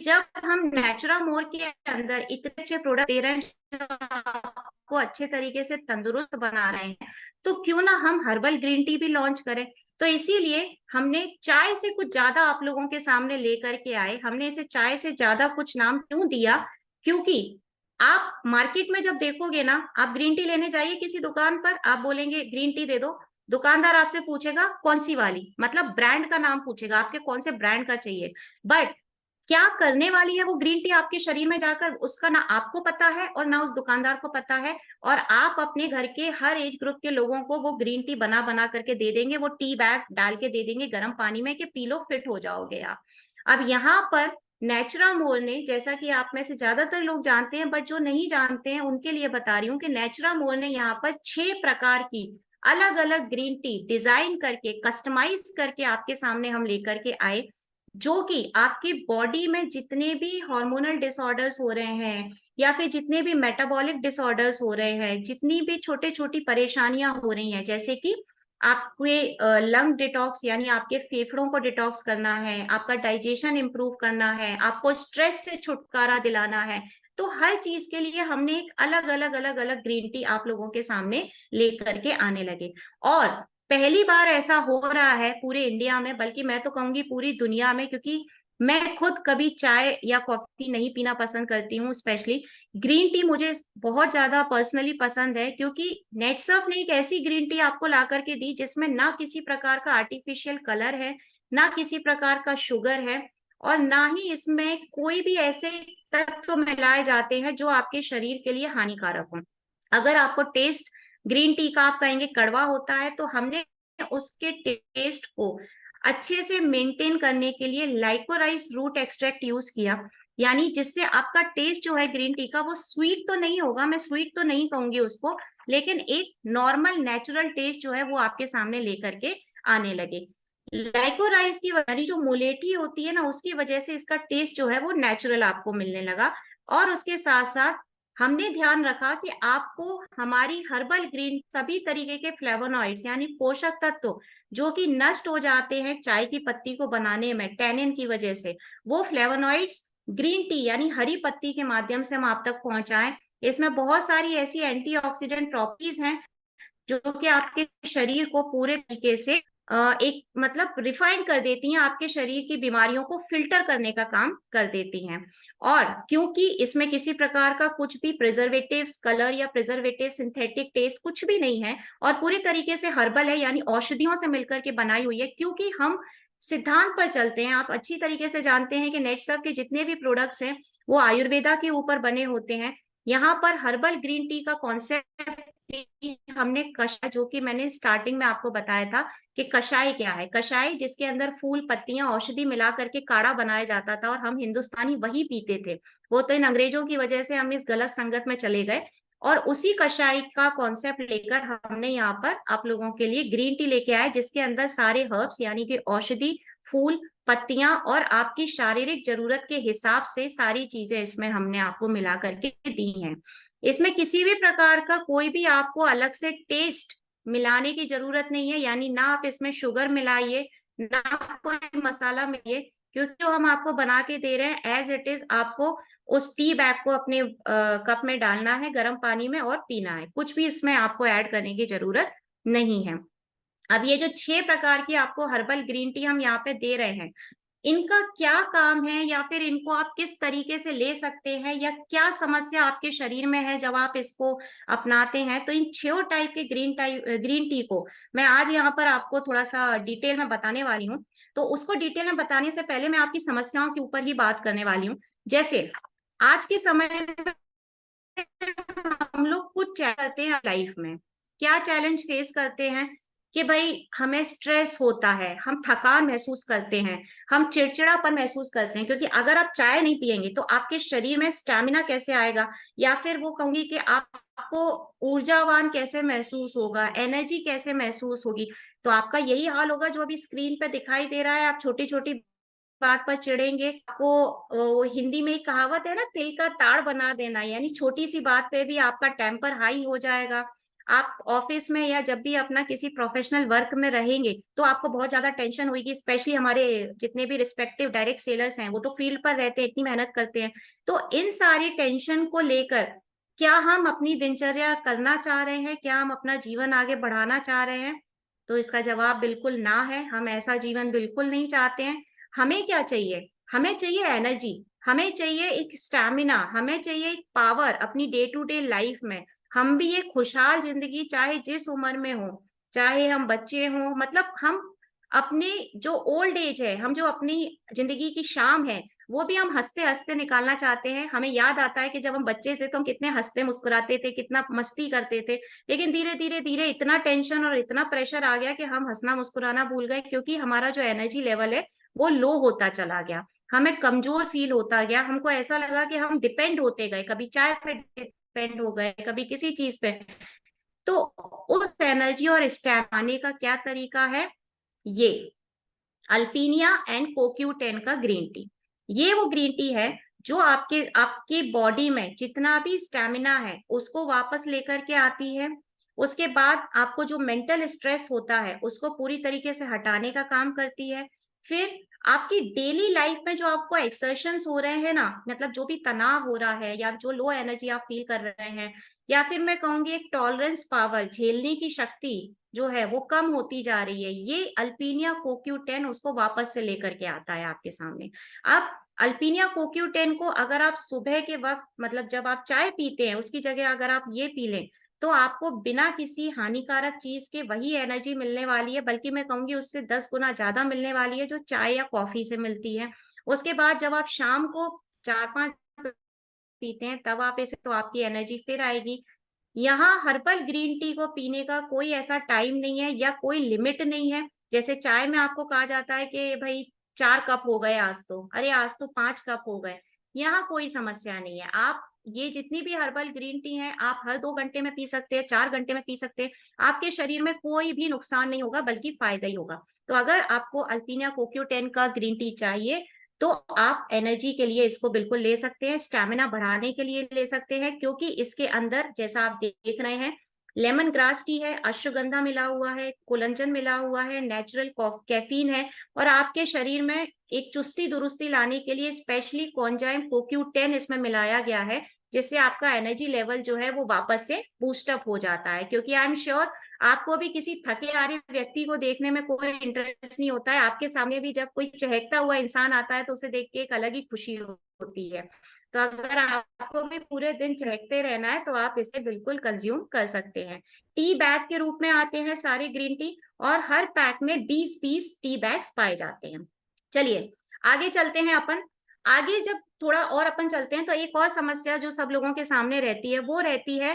S1: जब हम नेचुरा मोर के अंदर इतने अच्छे प्रोडक्ट दे रहे हैं जो आपको अच्छे तरीके से तंदुरुस्त बना रहे हैं, तो क्यों ना हम हर्बल ग्रीन टी भी लॉन्च करें। तो इसीलिए हमने चाय से कुछ ज्यादा आप लोगों के सामने लेकर के आए। हमने इसे चाय से ज्यादा कुछ नाम क्यों दिया? क्योंकि आप मार्केट में जब देखोगे ना, आप ग्रीन टी लेने जाइए किसी दुकान पर, आप बोलेंगे ग्रीन टी दे दो, दुकानदार आपसे पूछेगा कौन सी वाली, मतलब ब्रांड का नाम पूछेगा आपके, कौन से ब्रांड का चाहिए। बट क्या करने वाली है वो ग्रीन टी आपके शरीर में जाकर, उसका ना आपको पता है और ना उस दुकानदार को पता है। और आप अपने घर के हर एज ग्रुप के लोगों को वो ग्रीन टी बना बना करके दे देंगे, वो टी बैग डाल के दे देंगे गर्म पानी में कि पी लो, फिट हो जाओगे आप। अब यहाँ पर नेचुरामोर ने, जैसा कि आप में से ज्यादातर लोग जानते हैं, बट जो नहीं जानते हैं उनके लिए बता रही हूँ कि नेचुरामोर ने यहाँ पर 6 प्रकार की अलग अलग ग्रीन टी डिजाइन करके, कस्टमाइज करके आपके सामने हम लेकर के आए, जो कि आपकी बॉडी में जितने भी हार्मोनल डिसऑर्डर्स हो रहे हैं या फिर जितने भी मेटाबॉलिक डिसऑर्डर्स हो रहे हैं, जितनी भी छोटे छोटी परेशानियां हो रही हैं, जैसे कि आपके लंग डिटॉक्स यानी आपके फेफड़ों को डिटॉक्स करना है, आपका डाइजेशन इंप्रूव करना है, आपको स्ट्रेस से छुटकारा दिलाना है, तो हर चीज के लिए हमने एक अलग अलग अलग अलग ग्रीन टी आप लोगों के सामने लेकर के आने लगे। और पहली बार ऐसा हो रहा है पूरे इंडिया में, बल्कि मैं तो कहूंगी पूरी दुनिया में, क्योंकि मैं खुद कभी चाय या कॉफी नहीं पीना पसंद करती हूँ, स्पेशली ग्रीन टी मुझे बहुत ज्यादा पर्सनली पसंद है, क्योंकि नेटसर्फ ने एक ऐसी ग्रीन टी आपको ला करके दी जिसमें ना किसी प्रकार का आर्टिफिशियल कलर है, ना किसी प्रकार का शुगर है, और ना ही इसमें कोई भी ऐसे तत्व मिलाए जाते हैं जो आपके शरीर के लिए हानिकारक हो। अगर आपको टेस्ट ग्रीन टी का आप कहेंगे कड़वा होता है, तो हमने उसके टेस्ट को अच्छे से मेंटेन करने के लिए लाइकोराइस रूट एक्सट्रैक्ट यूज किया, यानी जिससे आपका टेस्ट जो है ग्रीन टी का वो स्वीट तो नहीं होगा, मैं स्वीट तो नहीं कहूंगी उसको, लेकिन एक नॉर्मल नेचुरल टेस्ट जो है वो आपके सामने लेकर के आने लगे। लाइकोराइस की यानी जो मोलेटी होती है ना, उसकी वजह से इसका टेस्ट जो है वो नेचुरल आपको मिलने लगा। और उसके साथ साथ हमने ध्यान रखा कि आपको हमारी हर्बल ग्रीन सभी तरीके के फ्लेवोनॉइड्स यानी पोषक तत्व जो कि नष्ट हो जाते हैं चाय की पत्ती को बनाने में टैनिन की वजह से, वो फ्लेवोनॉइड्स ग्रीन टी यानी हरी पत्ती के माध्यम से हम आप तक पहुंचाएं। इसमें बहुत सारी ऐसी एंटीऑक्सीडेंट प्रॉपर्टीज हैं जो कि आपके शरीर को पूरे तरीके से एक मतलब रिफाइन कर देती हैं, आपके शरीर की बीमारियों को फिल्टर करने का काम कर देती हैं। और क्योंकि इसमें किसी प्रकार का कुछ भी प्रिजर्वेटिव्स कलर या प्रिजर्वेटिव सिंथेटिक टेस्ट कुछ भी नहीं है, और पूरी तरीके से हर्बल है यानी औषधियों से मिलकर के बनाई हुई है, क्योंकि हम सिद्धांत पर चलते हैं। आप अच्छी तरीके से जानते हैं कि नेटसर्फ के जितने भी प्रोडक्ट्स हैं वो आयुर्वेदा के ऊपर बने होते हैं। यहाँ पर हर्बल ग्रीन टी का कॉन्सेप्ट हमने कषाय, जो कि मैंने स्टार्टिंग में आपको बताया था कि कषाय क्या है, कषाय जिसके अंदर फूल पत्तियां औषधि मिला करके काढ़ा बनाया जाता था और हम हिंदुस्तानी वही पीते थे। वो तो इन अंग्रेजों की वजह से हम इस गलत संगत में चले गए, और उसी कषाय का कॉन्सेप्ट लेकर हमने यहाँ पर आप लोगों के लिए ग्रीन टी लेके आए, जिसके अंदर सारे हर्ब्स यानी कि औषधि, फूल, पत्तियां और आपकी शारीरिक जरूरत के हिसाब से सारी चीजें इसमें हमने आपको मिला करके दी हैं। इसमें किसी भी प्रकार का कोई भी आपको अलग से टेस्ट मिलाने की जरूरत नहीं है, यानी ना आप इसमें शुगर मिलाइए ना कोई मसाला मिलाइए, क्योंकि जो हम आपको बना के दे रहे हैं एज इट इज आपको उस टी बैग को अपने कप में डालना है गर्म पानी में और पीना है, कुछ भी इसमें आपको ऐड करने की जरूरत नहीं है। अब ये जो 6 प्रकार की आपको हर्बल ग्रीन टी हम यहाँ पे दे रहे हैं, इनका क्या काम है या फिर इनको आप किस तरीके से ले सकते हैं या क्या समस्या आपके शरीर में है जब आप इसको अपनाते हैं, तो इन 6 टाइप के ग्रीन टी को मैं आज यहाँ पर आपको थोड़ा सा डिटेल में बताने वाली हूँ। तो उसको डिटेल में बताने से पहले मैं आपकी समस्याओं के ऊपर ही बात करने वाली हूँ। जैसे आज के समय में हम लोग कुछ करते हैं लाइफ में, क्या चैलेंज फेस करते हैं कि भाई हमें स्ट्रेस होता है, हम थकान महसूस करते हैं, हम चिड़चिड़ापन महसूस करते हैं, क्योंकि अगर आप चाय नहीं पिएंगे तो आपके शरीर में स्टैमिना कैसे आएगा, या फिर वो कहूंगी कि आपको ऊर्जावान कैसे महसूस होगा, एनर्जी कैसे महसूस होगी। तो आपका यही हाल होगा जो अभी स्क्रीन पे दिखाई दे रहा है, आप छोटी छोटी बात पर चिढ़ेंगे, आपको हिंदी में एक कहावत है ना, तिल का ताड़ बना देना, यानी छोटी सी बात पे भी आपका टेम्पर हाई हो जाएगा। आप ऑफिस में या जब भी अपना किसी प्रोफेशनल वर्क में रहेंगे तो आपको बहुत ज्यादा टेंशन होगी, स्पेशली हमारे जितने भी रिस्पेक्टिव डायरेक्ट सेलर्स हैं वो तो फील्ड पर रहते हैं, इतनी मेहनत करते हैं। तो इन सारी टेंशन को लेकर क्या हम अपनी दिनचर्या करना चाह रहे हैं, क्या हम अपना जीवन आगे बढ़ाना चाह रहे हैं? तो इसका जवाब बिल्कुल ना है, हम ऐसा जीवन बिल्कुल नहीं चाहते हैं। हमें क्या चाहिए? हमें चाहिए एनर्जी, हमें चाहिए एक स्टैमिना, हमें चाहिए एक पावर अपनी डे टू डे लाइफ में। हम भी एक खुशहाल जिंदगी चाहे जिस उम्र में हो, चाहे हम बच्चे हों, मतलब हम अपने जो ओल्ड एज है, हम जो अपनी जिंदगी की शाम है वो भी हम हंसते हंसते निकालना चाहते हैं। हमें याद आता है कि जब हम बच्चे थे तो हम कितने हंसते मुस्कुराते थे, कितना मस्ती करते थे, लेकिन धीरे धीरे धीरे इतना टेंशन और इतना प्रेशर आ गया कि हम हंसना मुस्कुराना भूल गए, क्योंकि हमारा जो एनर्जी लेवल है वो लो होता चला गया, हमें कमजोर फील होता गया, हमको ऐसा लगा कि हम डिपेंड होते गए, कभी चाय पे डिपेंड हो गए, कभी किसी चीज पे। तो उस एनर्जी और स्टैमिना का क्या तरीका है? ये अल्पीनिया एंड कोक्यू10 का ग्रीन टी। ये वो ग्रीन टी है जो आपके आपकी बॉडी में जितना भी स्टेमिना है उसको वापस लेकर के आती है। उसके बाद आपको जो मेंटल स्ट्रेस होता है उसको पूरी तरीके से हटाने का काम करती है। फिर आपकी डेली लाइफ में जो आपको एक्सर्शंस हो रहे हैं ना, मतलब जो भी तनाव हो रहा है या जो लो एनर्जी आप फील कर रहे हैं, या फिर मैं कहूंगी एक टॉलरेंस पावर, झेलने की शक्ति जो है वो कम होती जा रही है, ये अल्पीनिया कोक्यू10 उसको वापस से लेकर के आता है आपके सामने। अब अल्पीनिया कोक्यू10 को अगर आप सुबह के वक्त, मतलब जब आप चाय पीते हैं उसकी जगह अगर आप ये पी लें, तो आपको बिना किसी हानिकारक चीज के वही एनर्जी मिलने वाली है, बल्कि मैं कहूंगी उससे 10 गुना ज्यादा मिलने वाली है जो चाय या कॉफी से मिलती है। उसके बाद जब आप शाम को 4-5 पीते हैं तब आप इसे, तो आपकी एनर्जी फिर आएगी। यहाँ हर्बल ग्रीन टी को पीने का कोई ऐसा टाइम नहीं है या कोई लिमिट नहीं है। जैसे चाय में आपको कहा जाता है कि भाई 4 कप हो गए आज तो, अरे आज तो 5 कप हो गए। यहाँ कोई समस्या नहीं है, आप ये जितनी भी हर्बल ग्रीन टी है आप हर 2 घंटे में पी सकते हैं, 4 घंटे में पी सकते हैं। आपके शरीर में कोई भी नुकसान नहीं होगा बल्कि फायदा ही होगा। तो अगर आपको अल्पीनिया कोक्यू10 का ग्रीन टी चाहिए तो आप एनर्जी के लिए इसको बिल्कुल ले सकते हैं, स्टेमिना बढ़ाने के लिए ले सकते हैं, क्योंकि इसके अंदर जैसा आप देख रहे हैं लेमन ग्रास टी है, अश्वगंधा मिला हुआ है, कोलंजन मिला हुआ है, नेचुरल कैफीन है, और आपके शरीर में एक चुस्ती दुरुस्ती लाने के लिए स्पेशली कॉन्जाइम कोक्यू10 इसमें मिलाया गया है, जिससे आपका एनर्जी लेवल जो है वो वापस से बूस्टअप हो जाता है। क्योंकि आई एम श्योर आपको भी किसी थके हारे व्यक्ति को देखने में कोई इंटरेस्ट नहीं होता है, आपके सामने भी जब कोई चहकता हुआ इंसान आता है तो उसे देख के एक अलग ही खुशी होती है। तो अगर आपको भी पूरे दिन चहकते रहना है तो आप इसे बिल्कुल कंज्यूम कर सकते हैं। टी बैग के रूप में आते हैं सारे ग्रीन टी, और हर पैक में 20 पीस टी बैग्स पाए जाते हैं। चलिए आगे चलते हैं अपन। आगे जब थोड़ा और अपन चलते हैं तो एक और समस्या जो सब लोगों के सामने रहती है वो रहती है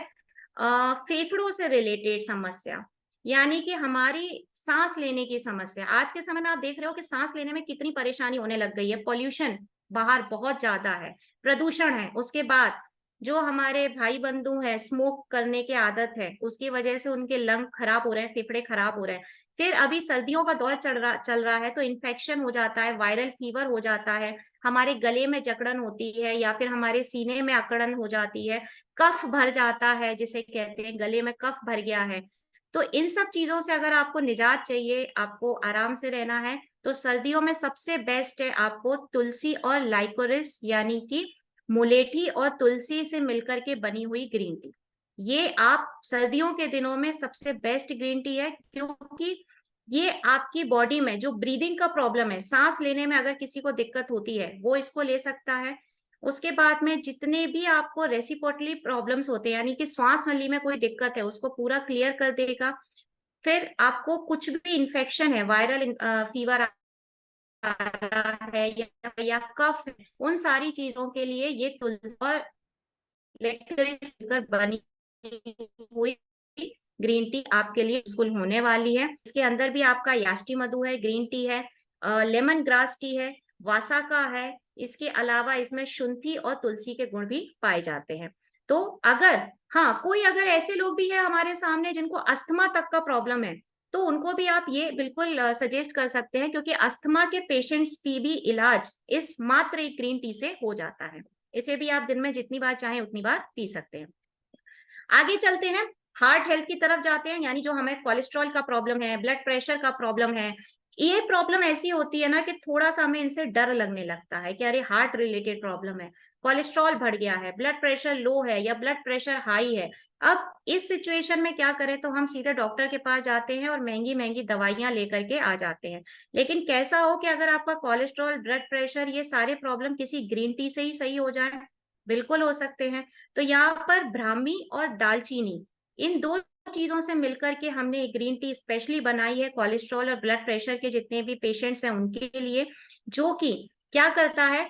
S1: फेफड़ों से रिलेटेड समस्या, यानी कि हमारी सांस लेने की समस्या। आज के समय में आप देख रहे हो कि सांस लेने में कितनी परेशानी होने लग गई है। पॉल्यूशन बाहर बहुत ज्यादा है, प्रदूषण है, उसके बाद जो हमारे भाई बंधु हैं स्मोक करने की आदत है उसकी वजह से उनके लंग खराब हो रहे हैं, फेफड़े खराब हो रहे हैं। फिर अभी सर्दियों का दौर चल रहा है तो इन्फेक्शन हो जाता है, वायरल फीवर हो जाता है, हमारे गले में जकड़न होती है या फिर हमारे सीने में अकड़न हो जाती है, कफ भर जाता है जिसे कहते हैं गले में कफ भर गया है। तो इन सब चीजों से अगर आपको निजात चाहिए, आपको आराम से रहना है, तो सर्दियों में सबसे बेस्ट है आपको तुलसी और लाइकोरिस यानी कि मुलेठी और तुलसी से मिलकर के बनी हुई ग्रीन टी। ये आप सर्दियों के दिनों में सबसे बेस्ट ग्रीन टी है, क्योंकि ये आपकी बॉडी में जो ब्रीदिंग का प्रॉब्लम है, सांस लेने में अगर किसी को दिक्कत होती है वो इसको ले सकता है। उसके बाद में जितने भी आपको रेसिपिरेटरी प्रॉब्लम्स होते हैं, यानी कि श्वास नली में कोई दिक्कत है उसको पूरा क्लियर कर देगा। फिर आपको कुछ भी इन्फेक्शन है, वायरल फीवर आ रहा है या कफ है, उन सारी चीजों के लिए ये तुलसी और लेक्टोरिस बनी हुई ग्रीन टी आपके लिए यूजफुल होने वाली है। इसके अंदर भी आपका याष्टी मधु है, ग्रीन टी है, लेमन ग्रास टी है, वासाका है, इसके अलावा इसमें शुंठी और तुलसी के गुण भी पाए जाते हैं। तो अगर हाँ कोई अगर ऐसे लोग भी हैं हमारे सामने जिनको अस्थमा तक का प्रॉब्लम है, तो उनको भी आप ये बिल्कुल सजेस्ट कर सकते हैं, क्योंकि अस्थमा के पेशेंट्स की भी इलाज इस मात्र एक ग्रीन टी से हो जाता है। इसे भी आप दिन में जितनी बार चाहें उतनी बार पी सकते हैं। आगे चलते हैं, हार्ट हेल्थ की तरफ जाते हैं, यानी जो हमें कोलेस्ट्रॉल का प्रॉब्लम है, ब्लड प्रेशर का प्रॉब्लम है, ये प्रॉब्लम ऐसी होती है ना कि थोड़ा सा हमें इनसे डर लगने लगता है कि अरे हार्ट रिलेटेड प्रॉब्लम है, कोलेस्ट्रॉल बढ़ गया है, ब्लड प्रेशर लो है या ब्लड प्रेशर हाई है। अब इस सिचुएशन में क्या करें, तो हम सीधे डॉक्टर के पास जाते हैं और महंगी महंगी दवाइयां लेकर के आ जाते हैं। लेकिन कैसा हो कि अगर आपका कोलेस्ट्रॉल, ब्लड प्रेशर, ये सारे प्रॉब्लम किसी ग्रीन टी से ही सही हो जाए, बिल्कुल हो सकते हैं। तो यहाँ पर ब्राह्मी और दालचीनी, इन दो चीजों से मिलकर के हमने एक ग्रीन टी स्पेशली बनाई है कोलेस्ट्रॉल और ब्लड प्रेशर के जितने भी पेशेंट्स हैं उनके लिए, जो कि क्या करता है,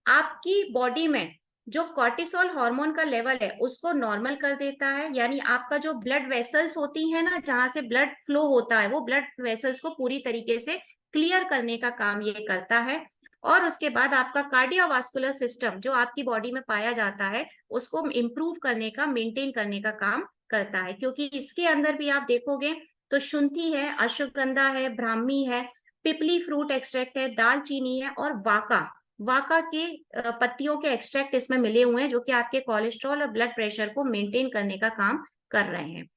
S1: आपकी बॉडी में जो कॉर्टिसोल हार्मोन का लेवल है उसको नॉर्मल कर देता है, यानी आपका जो ब्लड वेसल्स होती है ना, जहां से ब्लड फ्लो होता है, वो ब्लड वेसल्स को पूरी तरीके से क्लियर करने का काम ये करता है। और उसके बाद आपका कार्डियोवास्कुलर सिस्टम जो आपकी बॉडी में पाया जाता है उसको इम्प्रूव करने का, मेंटेन करने का काम करता है। क्योंकि इसके अंदर भी आप देखोगे तो शुंठी है, अश्वगंधा है, ब्राह्मी है, पिपली फ्रूट एक्सट्रैक्ट है, दालचीनी है और वाका, वाका के पत्तियों के एक्सट्रैक्ट इसमें मिले हुए हैं जो कि आपके कोलेस्ट्रॉल और ब्लड प्रेशर को मेंटेन करने का काम कर रहे हैं।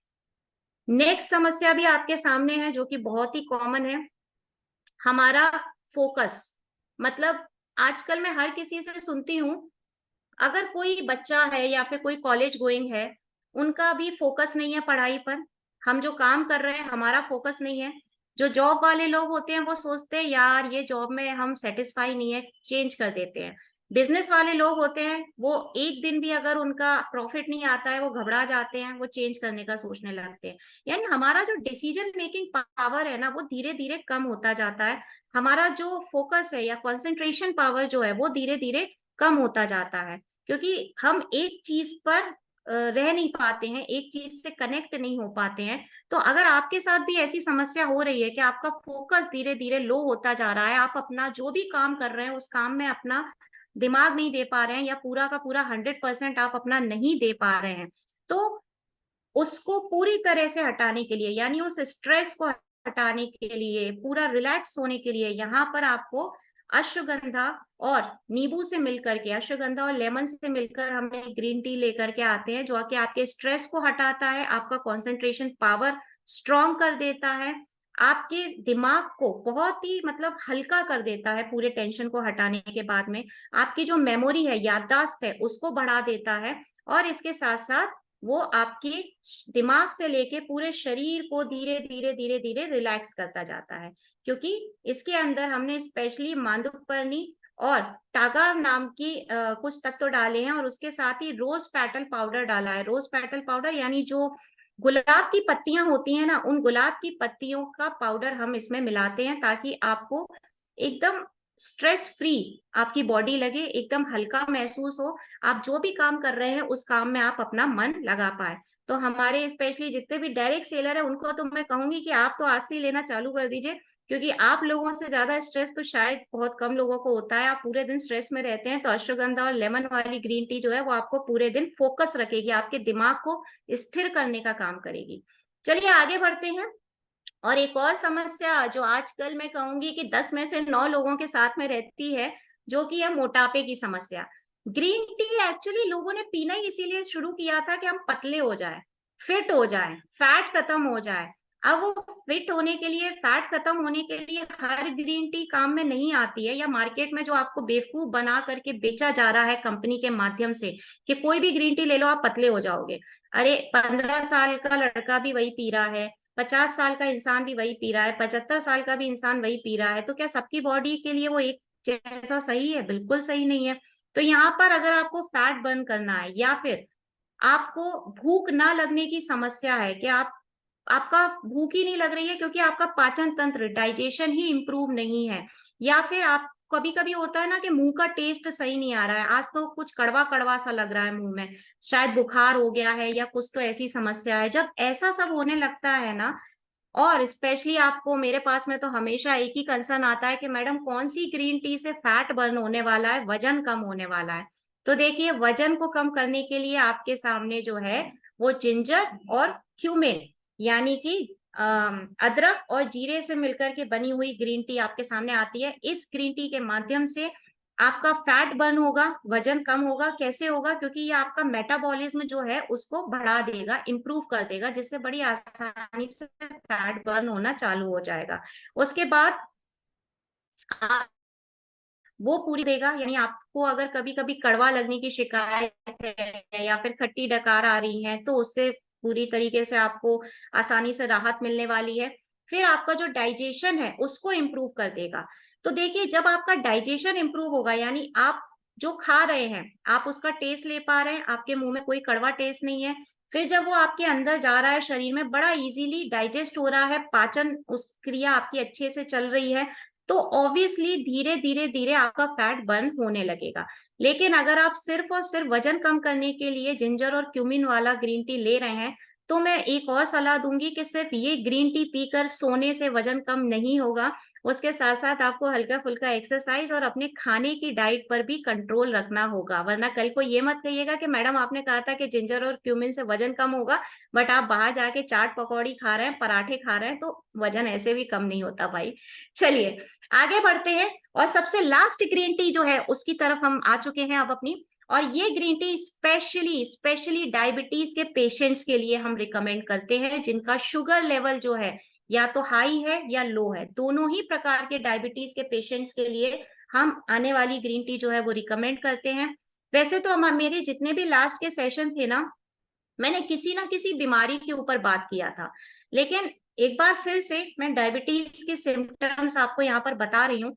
S1: नेक्स्ट समस्या भी आपके सामने है जो कि बहुत ही कॉमन है, हमारा फोकस। मतलब आजकल मैं हर किसी से सुनती हूँ, अगर कोई बच्चा है या फिर कोई कॉलेज गोइंग है, उनका भी फोकस नहीं है पढ़ाई पर, हम जो काम कर रहे हैं हमारा फोकस नहीं है। जो जॉब वाले लोग होते हैं वो सोचते हैं यार ये जॉब में हम सेटिस्फाई नहीं है, चेंज कर देते हैं। बिजनेस वाले लोग होते हैं वो एक दिन भी अगर उनका प्रॉफिट नहीं आता है वो घबरा जाते हैं, वो चेंज करने का सोचने लगते हैं। यानी हमारा जो डिसीजन मेकिंग पावर है ना वो धीरे धीरे कम होता जाता है। हमारा जो फोकस है या कंसंट्रेशन पावर जो है वो धीरे धीरे कम होता जाता है, क्योंकि हम एक चीज पर रह नहीं पाते हैं, एक चीज से कनेक्ट नहीं हो पाते हैं। तो अगर आपके साथ भी ऐसी समस्या हो रही है कि आपका फोकस धीरे धीरे लो होता जा रहा है, आप अपना जो भी काम कर रहे हैं उस काम में अपना दिमाग नहीं दे पा रहे हैं या पूरा का पूरा 100% आप अपना नहीं दे पा रहे हैं, तो उसको पूरी तरह से हटाने के लिए, यानी उस स्ट्रेस को हटाने के लिए, पूरा रिलैक्स होने के लिए यहाँ पर आपको अश्वगंधा और नींबू से मिलकर के, अश्वगंधा और लेमन से मिलकर हम एक ग्रीन टी लेकर के आते हैं जो कि आपके स्ट्रेस को हटाता है, आपका कंसंट्रेशन पावर स्ट्रॉन्ग कर देता है, आपके दिमाग को बहुत ही मतलब हल्का कर देता है पूरे टेंशन को हटाने के बाद में, आपकी जो मेमोरी है, याददाश्त है, उसको बढ़ा देता है। और इसके साथ साथ वो आपके दिमाग से लेके पूरे शरीर को धीरे धीरे धीरे धीरे रिलैक्स करता जाता है। क्योंकि इसके अंदर हमने स्पेशली मांदुकपर्णी और टागा नाम की कुछ तत्व डाले हैं और उसके साथ ही रोज पेटल पाउडर डाला है। रोज पेटल पाउडर यानी जो गुलाब की पत्तियां होती हैं ना, उन गुलाब की पत्तियों का पाउडर हम इसमें मिलाते हैं ताकि आपको एकदम स्ट्रेस फ्री आपकी बॉडी लगे, एकदम हल्का महसूस हो, आप जो भी काम कर रहे हैं उस काम में आप अपना मन लगा पाए। तो हमारे स्पेशली जितने भी डायरेक्ट सेलर है उनको तो मैं कहूंगी कि आप तो आज से ही लेना चालू कर दीजिए, क्योंकि आप लोगों से ज्यादा स्ट्रेस तो शायद बहुत कम लोगों को होता है, आप पूरे दिन स्ट्रेस में रहते हैं। तो अश्वगंधा और लेमन वाली ग्रीन टी जो है वो आपको पूरे दिन फोकस रखेगी, आपके दिमाग को स्थिर करने का काम करेगी। चलिए आगे बढ़ते हैं। और एक और समस्या जो आजकल मैं कहूंगी कि 10 में से 9 लोगों के साथ में रहती है, जो कि है मोटापे की समस्या। ग्रीन टी एक्चुअली लोगों ने पीना ही इसीलिए शुरू किया था कि हम पतले हो जाए, फिट हो जाए, फैट खत्म हो जाए। अब वो फिट होने के लिए, फैट खत्म होने के लिए हर ग्रीन टी काम में नहीं आती है, या मार्केट में जो आपको बेवकूफ बना करके बेचा जा रहा है कंपनी के माध्यम से कि कोई भी ग्रीन टी ले लो आप पतले हो जाओगे। अरे 15 साल का लड़का भी वही पी रहा है, 50 साल का इंसान भी वही पी रहा है, 75 साल का भी इंसान वही पी रहा है, तो क्या सबकी बॉडी के लिए वो एक जैसा सही है? बिल्कुल सही नहीं है। तो यहाँ पर अगर आपको फैट बर्न करना है या फिर आपको भूख ना लगने की समस्या है कि आपका भूख ही नहीं लग रही है क्योंकि आपका पाचन तंत्र, डाइजेशन ही इंप्रूव नहीं है, या फिर आप कभी कभी होता है ना कि मुंह का टेस्ट सही नहीं आ रहा है, आज तो कुछ कड़वा कड़वा सा लग रहा है मुंह में, शायद बुखार हो गया है या कुछ तो ऐसी समस्या है। जब ऐसा सब होने लगता है ना, और स्पेशली आपको मेरे पास में तो हमेशा एक ही कंसर्न आता है कि मैडम कौन सी ग्रीन टी से फैट बर्न होने वाला है, वजन कम होने वाला है। तो देखिए वजन को कम करने के लिए आपके सामने जो है वो जिंजर और क्यूमिन यानी कि अदरक और जीरे से मिलकर के बनी हुई ग्रीन टी आपके सामने आती है। इस ग्रीन टी के माध्यम से आपका फैट बर्न होगा, वजन कम होगा। कैसे होगा? क्योंकि ये आपका मेटाबॉलिज्म जो है उसको बढ़ा देगा, इंप्रूव कर देगा, जिससे बड़ी आसानी से फैट बर्न होना चालू हो जाएगा। उसके बाद आप वो पूरी देगा, यानी आपको अगर कभी कभी कड़वा लगने की शिकायत है या फिर खट्टी डकार आ रही है तो उससे पूरी तरीके से आपको आसानी से राहत मिलने वाली है। फिर आपका जो डाइजेशन है उसको इम्प्रूव कर देगा। तो देखिए जब आपका डाइजेशन इम्प्रूव होगा, यानी आप जो खा रहे हैं आप उसका टेस्ट ले पा रहे हैं, आपके मुंह में कोई कड़वा टेस्ट नहीं है, फिर जब वो आपके अंदर जा रहा है शरीर में बड़ा इजीली डाइजेस्ट हो रहा है, पाचन उस क्रिया आपकी अच्छे से चल रही है, तो ऑब्वियसली धीरे धीरे धीरे आपका फैट बर्न होने लगेगा। लेकिन अगर आप सिर्फ और सिर्फ वजन कम करने के लिए जिंजर और क्यूमिन वाला ग्रीन टी ले रहे हैं तो मैं एक और सलाह दूंगी कि सिर्फ ये ग्रीन टी पीकर सोने से वजन कम नहीं होगा, उसके साथ साथ आपको हल्का फुल्का एक्सरसाइज और अपने खाने की डाइट पर भी कंट्रोल रखना होगा, वरना कल को ये मत कहिएगा कि मैडम आपने कहा था कि जिंजर और क्यूमिन से वजन कम होगा, बट आप बाहर जाके चाट पकौड़ी खा रहे हैं, पराठे खा रहे हैं, तो वजन ऐसे भी कम नहीं होता भाई। चलिए आगे बढ़ते हैं, और सबसे लास्ट ग्रीन टी जो है उसकी तरफ हम आ चुके हैं अब अपनी। और ये green tea specially specially diabetes के पेशेंट्स के लिए हम रिकमेंड करते हैं, जिनका शुगर लेवल जो है या तो हाई है या लो है, दोनों ही प्रकार के डायबिटीज के पेशेंट्स के लिए हम आने वाली ग्रीन टी जो है वो रिकमेंड करते हैं। वैसे तो हम मेरे जितने भी लास्ट के सेशन थे ना, मैंने किसी ना किसी बीमारी के ऊपर बात किया था, लेकिन एक बार फिर से मैं डायबिटीज के सिम्टम्स आपको यहाँ पर बता रही हूँ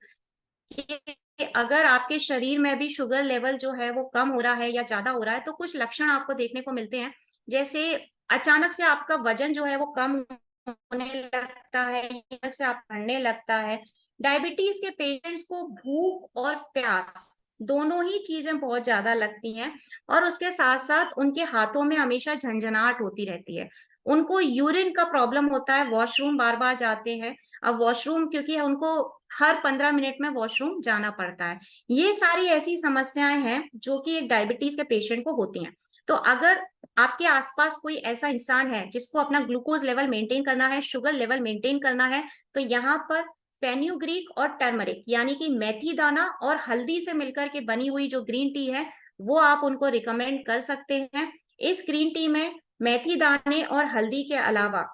S1: कि अगर आपके शरीर में भी शुगर लेवल जो है वो कम हो रहा है या ज्यादा हो रहा है, तो कुछ लक्षण आपको देखने को मिलते हैं। जैसे अचानक से आपका वजन जो है वो कम होने लगता है, अचानक से आप बढ़ने लगता है। डायबिटीज के पेशेंट्स को भूख और प्यास दोनों ही चीजें बहुत ज्यादा लगती हैं, और उसके साथ साथ उनके हाथों में हमेशा झंझनाहट होती रहती है। उनको यूरिन का प्रॉब्लम होता है, वॉशरूम बार बार जाते हैं। अब वॉशरूम क्योंकि उनको हर 15 मिनट में वॉशरूम जाना पड़ता है। ये सारी ऐसी समस्याएं हैं जो कि एक डायबिटीज के पेशेंट को होती हैं। तो अगर आपके आसपास कोई ऐसा इंसान है जिसको अपना ग्लूकोज लेवल मेंटेन करना है, शुगर लेवल मेंटेन करना है, तो यहाँ पर फेन्यूग्रीक और टर्मरिक यानी कि मेथी दाना और हल्दी से मिलकर के बनी हुई जो ग्रीन टी है वो आप उनको रिकमेंड कर सकते हैं। इस ग्रीन टी में मेथी दाने और हल्दी के अलावा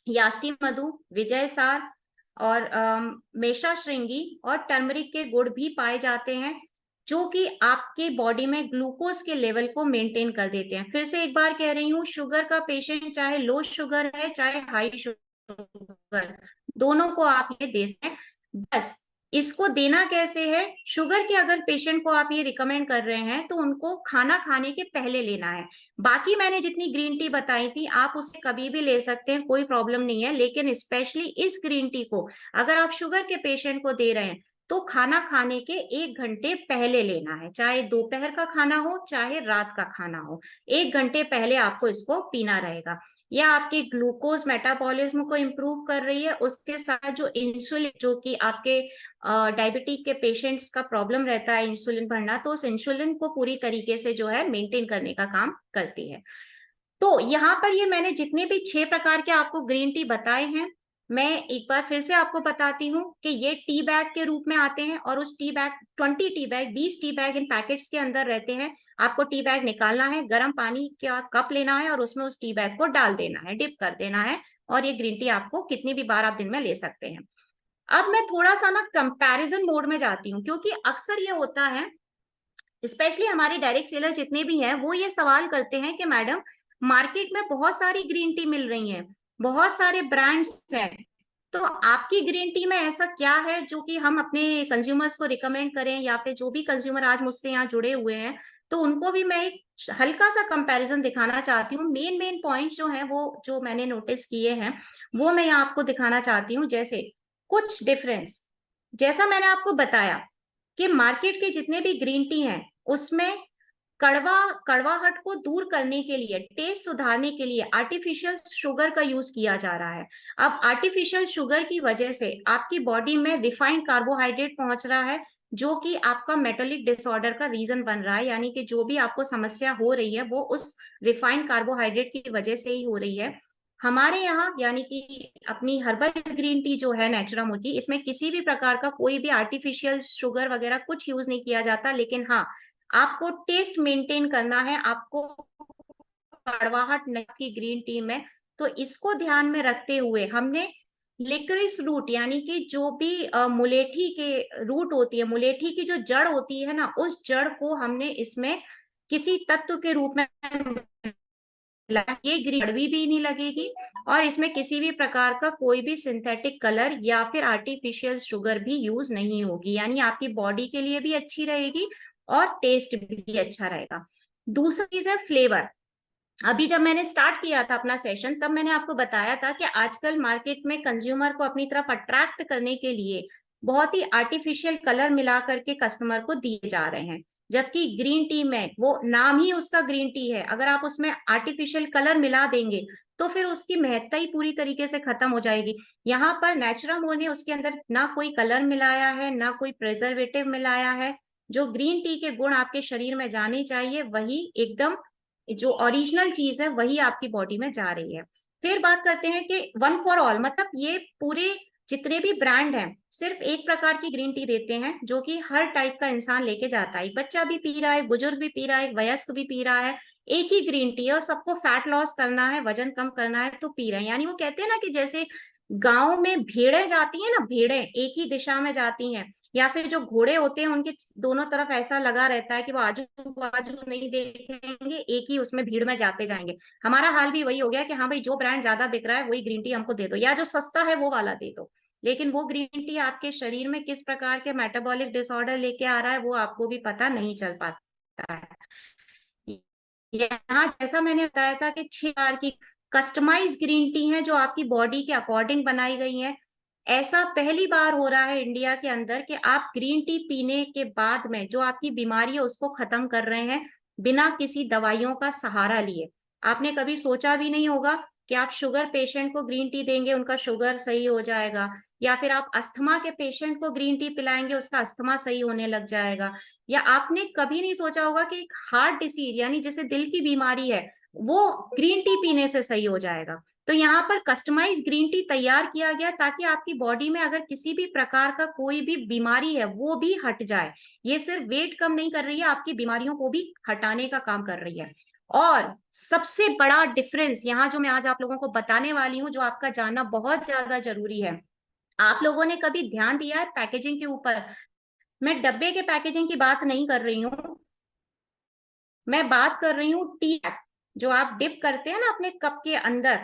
S1: यास्टी मधु, विजय सार और मेषा श्रृंगी और टर्मरिक के गुण भी पाए जाते हैं, जो कि आपके बॉडी में ग्लूकोज के लेवल को मेंटेन कर देते हैं। फिर से एक बार कह रही हूँ, शुगर का पेशेंट चाहे लो शुगर है चाहे हाई शुगर, दोनों को आप ये दे सकते हैं। बस इसको देना कैसे है, शुगर के अगर पेशेंट को आप ये रिकमेंड कर रहे हैं तो उनको खाना खाने के पहले लेना है। बाकी मैंने जितनी ग्रीन टी बताई थी आप उसे कभी भी ले सकते हैं, कोई प्रॉब्लम नहीं है, लेकिन स्पेशली इस ग्रीन टी को अगर आप शुगर के पेशेंट को दे रहे हैं तो खाना खाने के 1 घंटे पहले लेना है, चाहे दोपहर का खाना हो चाहे रात का खाना हो, 1 घंटे पहले आपको इसको पीना रहेगा। यह आपके ग्लूकोज मेटाबॉलिज्म को इम्प्रूव कर रही है, उसके साथ जो इंसुलिन जो कि आपके डायबिटीज के पेशेंट्स का प्रॉब्लम रहता है इंसुलिन भरना, तो उस इंसुलिन को पूरी तरीके से जो है मेंटेन करने का काम करती है। तो यहाँ पर ये मैंने जितने भी 6 प्रकार के आपको ग्रीन टी बताए हैं, मैं एक बार फिर से आपको बताती हूँ कि ये टी बैग के रूप में आते हैं, और उस टी बैग 20 टी बैग इन पैकेट्स के अंदर रहते हैं। आपको टी बैग निकालना है, गर्म पानी का कप लेना है और उसमें उस टी बैग को डाल देना है, डिप कर देना है, और ये ग्रीन टी आपको कितनी भी बार आप दिन में ले सकते हैं। अब मैं थोड़ा सा ना कंपैरिजन मोड में जाती हूँ, क्योंकि अक्सर ये होता है स्पेशली हमारे डायरेक्ट सेलर जितने भी हैं वो ये सवाल करते हैं कि मैडम मार्केट में बहुत सारी ग्रीन टी मिल रही हैं, बहुत सारे ब्रांड्स हैं, तो आपकी ग्रीन टी में ऐसा क्या है जो कि हम अपने कंज्यूमर्स को रिकमेंड करें, या फिर जो भी कंज्यूमर आज मुझसे यहाँ जुड़े हुए हैं तो उनको भी मैं एक हल्का सा कंपैरिजन दिखाना चाहती हूँ। मेन मेन पॉइंट्स जो हैं वो जो मैंने नोटिस किए हैं वो मैं यहाँ आपको दिखाना चाहती हूँ। जैसे कुछ डिफरेंस, जैसा मैंने आपको बताया कि मार्केट के जितने भी ग्रीन टी हैं उसमें कड़वाहट को दूर करने के लिए, टेस्ट सुधारने के लिए आर्टिफिशियल शुगर का यूज किया जा रहा है। अब आर्टिफिशियल शुगर की वजह से आपकी बॉडी में रिफाइंड कार्बोहाइड्रेट पहुंच रहा है, जो कि आपका मेटाबॉलिक डिसऑर्डर का रीजन बन रहा है, यानी कि जो भी आपको समस्या हो रही है वो उस रिफाइंड कार्बोहाइड्रेट की वजह से ही हो रही है। हमारे यहाँ यानी कि अपनी हर्बल ग्रीन टी जो है नेचुरामोर की, इसमें किसी भी प्रकार का कोई भी आर्टिफिशियल शुगर वगैरह कुछ यूज नहीं किया जाता, लेकिन हाँ आपको टेस्ट मेंटेन करना है, आपको कड़वाहट नहीं की ग्रीन टी में, तो इसको ध्यान में रखते हुए हमने लिक्रिस रूट यानी कि जो भी मुलेठी के रूट होती है, मुलेठी की जो जड़ होती है ना, उस जड़ को हमने इसमें किसी तत्व के रूप में, ये ग्रीन कड़वी भी नहीं लगेगी और इसमें किसी भी प्रकार का कोई भी सिंथेटिक कलर या फिर आर्टिफिशियल शुगर भी यूज नहीं होगी, यानी आपकी बॉडी के लिए भी अच्छी रहेगी और टेस्ट भी अच्छा रहेगा। दूसरी चीज है फ्लेवर। अभी जब मैंने स्टार्ट किया था अपना सेशन तब मैंने आपको बताया था कि आजकल मार्केट में कंज्यूमर को अपनी तरफ अट्रैक्ट करने के लिए बहुत ही आर्टिफिशियल कलर मिला करके कस्टमर को दिए जा रहे हैं, जबकि ग्रीन टी में वो नाम ही उसका ग्रीन टी है, अगर आप उसमें आर्टिफिशियल कलर मिला देंगे तो फिर उसकी महत्ता ही पूरी तरीके से खत्म हो जाएगी। यहाँ पर नेचुरल ने उसके अंदर ना कोई कलर मिलाया है, ना कोई प्रिजर्वेटिव मिलाया है। जो ग्रीन टी के गुण आपके शरीर में जाने चाहिए वही एकदम जो ओरिजिनल चीज है वही आपकी बॉडी में जा रही है। फिर बात करते हैं कि वन फॉर ऑल, मतलब ये पूरे जितने भी ब्रांड हैं सिर्फ एक प्रकार की ग्रीन टी देते हैं जो कि हर टाइप का इंसान लेके जाता है। बच्चा भी पी रहा है, बुजुर्ग भी पी रहा है, वयस्क भी पी रहा है। एक ही ग्रीन टी है और सबको फैट लॉस करना है, वजन कम करना है तो पी रहे हैं। यानी वो कहते हैं ना कि जैसे गांव में भेड़ें जाती हैं ना, भेड़ें एक ही दिशा में जाती हैं, या फिर जो घोड़े होते हैं उनके दोनों तरफ ऐसा लगा रहता है कि वो आजू बाजू नहीं देखेंगे, एक ही उसमें भीड़ में जाते जाएंगे। हमारा हाल भी वही हो गया कि हाँ भाई जो ब्रांड ज्यादा बिक रहा है वही ग्रीन टी हमको दे दो, या जो सस्ता है वो वाला दे दो। लेकिन वो ग्रीन टी आपके शरीर में किस प्रकार के मेटाबॉलिक डिसऑर्डर लेके आ रहा है वो आपको भी पता नहीं चल पाता है। यहाँ जैसा मैंने बताया था कि 6 बार की कस्टमाइज ग्रीन टी है जो आपकी बॉडी के अकॉर्डिंग बनाई गई है। ऐसा पहली बार हो रहा है इंडिया के अंदर कि आप ग्रीन टी पीने के बाद में जो आपकी बीमारी है उसको खत्म कर रहे हैं बिना किसी दवाइयों का सहारा लिए। आपने कभी सोचा भी नहीं होगा कि आप शुगर पेशेंट को ग्रीन टी देंगे उनका शुगर सही हो जाएगा, या फिर आप अस्थमा के पेशेंट को ग्रीन टी पिलाएंगे उसका अस्थमा सही होने लग जाएगा। या आपने कभी नहीं सोचा होगा कि एक हार्ट डिसीज यानी जैसे दिल की बीमारी है वो ग्रीन टी पीने से सही हो जाएगा। तो यहाँ पर कस्टमाइज ग्रीन टी तैयार किया गया ताकि आपकी बॉडी में अगर किसी भी प्रकार का कोई भी बीमारी है वो भी हट जाए। ये सिर्फ वेट कम नहीं कर रही है, आपकी बीमारियों को भी हटाने का काम कर रही है। और सबसे बड़ा डिफरेंस यहाँ जो मैं आज आप लोगों को बताने वाली हूँ, जो आपका जानना बहुत ज्यादा जरूरी है। आप लोगों ने कभी ध्यान दिया है पैकेजिंग के ऊपर? मैं डब्बे के पैकेजिंग की बात नहीं कर रही हूँ, मैं बात कर रही हूँ टी बैग जो आप डिप करते हैं ना अपने कप के अंदर।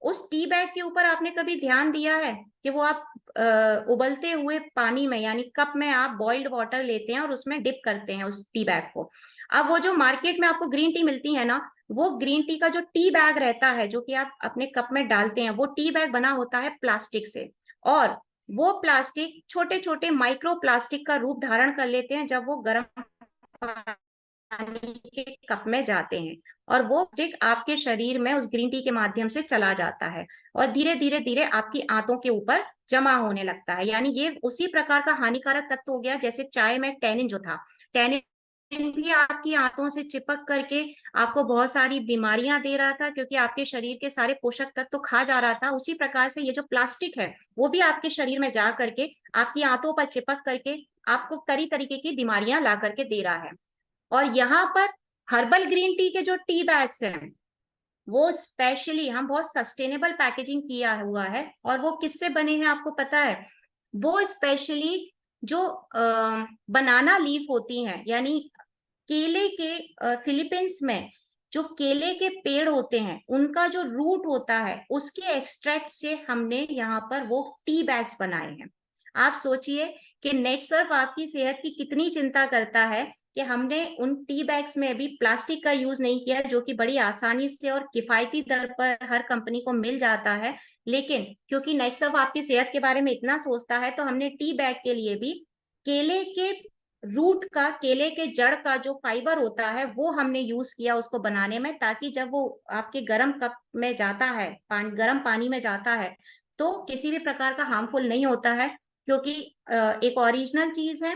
S1: उस टी बैग के ऊपर आपने कभी ध्यान दिया है कि वो आप उबलते हुए पानी में यानी कप में आप बॉइल्ड वाटर लेते हैं और उसमें डिप करते हैं उस टी बैग को। अब वो जो मार्केट में आपको ग्रीन टी मिलती है ना, वो ग्रीन टी का जो टी बैग रहता है जो कि आप अपने कप में डालते हैं, वो टी बैग बना होता है प्लास्टिक से। और वो प्लास्टिक छोटे छोटे माइक्रो प्लास्टिक का रूप धारण कर लेते हैं जब वो गर्म पानी के कप में जाते हैं, और वो स्टिक आपके शरीर में उस ग्रीन टी के माध्यम से चला जाता है और धीरे धीरे धीरे आपकी आंतों के ऊपर जमा होने लगता है। यानी ये उसी प्रकार का हानिकारक तत्व हो गया जैसे चाय में टैनिन जो था, टैनिन भी आपकी आंतों से चिपक करके आपको बहुत सारी बीमारियां दे रहा था क्योंकि आपके शरीर के सारे पोषक तत्व तो खा जा रहा था। उसी प्रकार से ये जो प्लास्टिक है वो भी आपके शरीर में जा करके आपकी आंतों पर चिपक करके आपको कई तरीके की बीमारियां ला करके दे रहा है। और यहाँ पर हर्बल ग्रीन टी के जो टी बैग्स हैं वो स्पेशली हम बहुत सस्टेनेबल पैकेजिंग किया हुआ है, और वो किससे बने हैं आपको पता है? वो स्पेशली जो बनाना लीफ होती हैं यानी केले के, फिलीपींस में जो केले के पेड़ होते हैं उनका जो रूट होता है उसके एक्सट्रैक्ट से हमने यहाँ पर वो टी बैग्स बनाए हैं। आप सोचिए कि नेट सर्फ आपकी सेहत की कितनी चिंता करता है कि हमने उन टी बैग्स में भी प्लास्टिक का यूज नहीं किया जो कि बड़ी आसानी से और किफायती दर पर हर कंपनी को मिल जाता है। लेकिन क्योंकि नेट सर्फ आपकी सेहत के बारे में इतना सोचता है तो हमने टी बैग के लिए भी केले के रूट का, केले के जड़ का जो फाइबर होता है वो हमने यूज किया उसको बनाने में, ताकि जब वो आपके गर्म कप में जाता है, गर्म पानी में जाता है तो किसी भी प्रकार का हार्मफुल नहीं होता है। क्योंकि एक ओरिजिनल चीज है,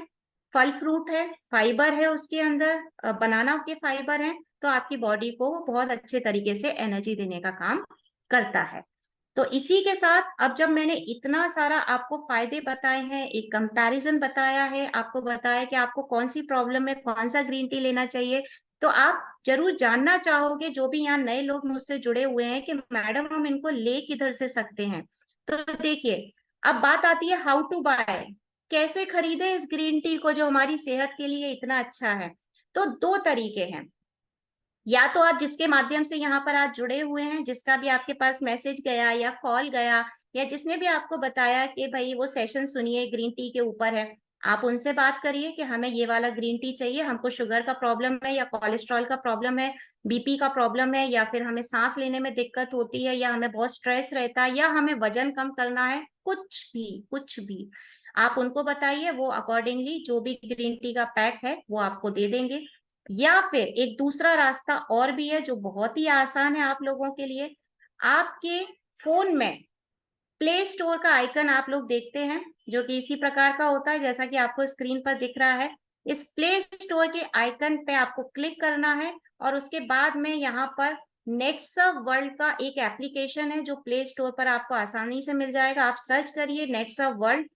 S1: फल फ्रूट है, फाइबर है उसके अंदर, बनाना के फाइबर है, तो आपकी बॉडी को वो बहुत अच्छे तरीके से एनर्जी देने का काम करता है। तो इसी के साथ अब जब मैंने इतना सारा आपको फायदे बताए हैं, एक कंपैरिजन बताया है, आपको बताया कि आपको कौन सी प्रॉब्लम है, कौन सा ग्रीन टी लेना चाहिए, तो आप जरूर जानना चाहोगे जो भी यहाँ नए लोग मुझसे जुड़े हुए हैं कि मैडम हम इनको ले किधर से सकते हैं। तो देखिए, अब बात आती है हाउ टू बाय, कैसे खरीदे इस ग्रीन टी को जो हमारी सेहत के लिए इतना अच्छा है। तो दो तरीके हैं, या तो आप जिसके माध्यम से यहाँ पर आज जुड़े हुए हैं, जिसका भी आपके पास मैसेज गया या कॉल गया या जिसने भी आपको बताया कि भाई वो सेशन सुनिए ग्रीन टी के ऊपर है, आप उनसे बात करिए कि हमें ये वाला ग्रीन टी चाहिए, हमको शुगर का प्रॉब्लम है या कोलेस्ट्रॉल का प्रॉब्लम है, बीपी का प्रॉब्लम है, या फिर हमें सांस लेने में दिक्कत होती है, या हमें बहुत स्ट्रेस रहता है, या हमें वजन कम करना है, कुछ भी आप उनको बताइए, वो अकॉर्डिंगली जो भी ग्रीन टी का पैक है वो आपको दे देंगे। या फिर एक दूसरा रास्ता और भी है जो बहुत ही आसान है आप लोगों के लिए, आपके फोन में प्ले स्टोर का आइकन आप लोग देखते हैं, जो कि इसी प्रकार का होता है जैसा कि आपको स्क्रीन पर दिख रहा है। इस प्ले स्टोर के आइकन पे आपको क्लिक करना है और उसके बाद में यहाँ पर नेटसर्फ वर्ल्ड का एक एप्लीकेशन है जो प्ले स्टोर पर आपको आसानी से मिल जाएगा। आप सर्च करिए नेटसर्फ वर्ल्ड,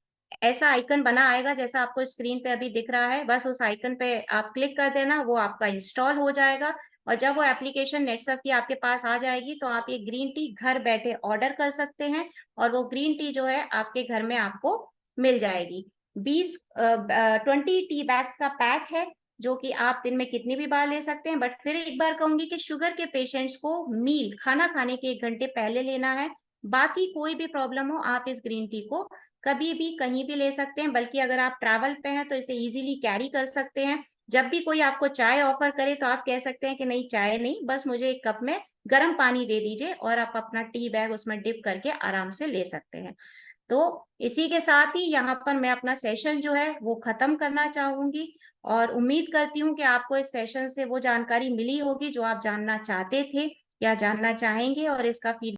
S1: ऐसा आइकन बना आएगा जैसा आपको स्क्रीन पे अभी दिख रहा है। बस उस आइकन पे आप क्लिक कर देना, वो आपका इंस्टॉल हो जाएगा। और जब वो एप्लीकेशन नेटसर्फ की आपके पास आ जाएगी तो आप ये ग्रीन टी घर बैठे ऑर्डर कर सकते हैं और वो ग्रीन टी जो है आपके घर में आपको मिल जाएगी। 20 टी बैग्स का पैक है जो कि आप दिन में कितनी भी बार ले सकते हैं। बट फिर एक बार कहूंगी कि शुगर के पेशेंट्स को मील खाना खाने के 1 घंटे पहले लेना है। बाकी कोई भी प्रॉब्लम हो आप इस ग्रीन टी को कभी भी कहीं भी ले सकते हैं, बल्कि अगर आप ट्रैवल पे हैं तो इसे इजीली कैरी कर सकते हैं। जब भी कोई आपको चाय ऑफर करे तो आप कह सकते हैं कि नहीं चाय नहीं, बस मुझे एक कप में गर्म पानी दे दीजिए, और आप अपना टी बैग उसमें डिप करके आराम से ले सकते हैं। तो इसी के साथ ही यहाँ पर मैं अपना सेशन जो है वो खत्म करना चाहूंगी, और उम्मीद करती हूँ कि आपको इस सेशन से वो जानकारी मिली होगी जो आप जानना चाहते थे या जानना चाहेंगे, और इसका फीडबैक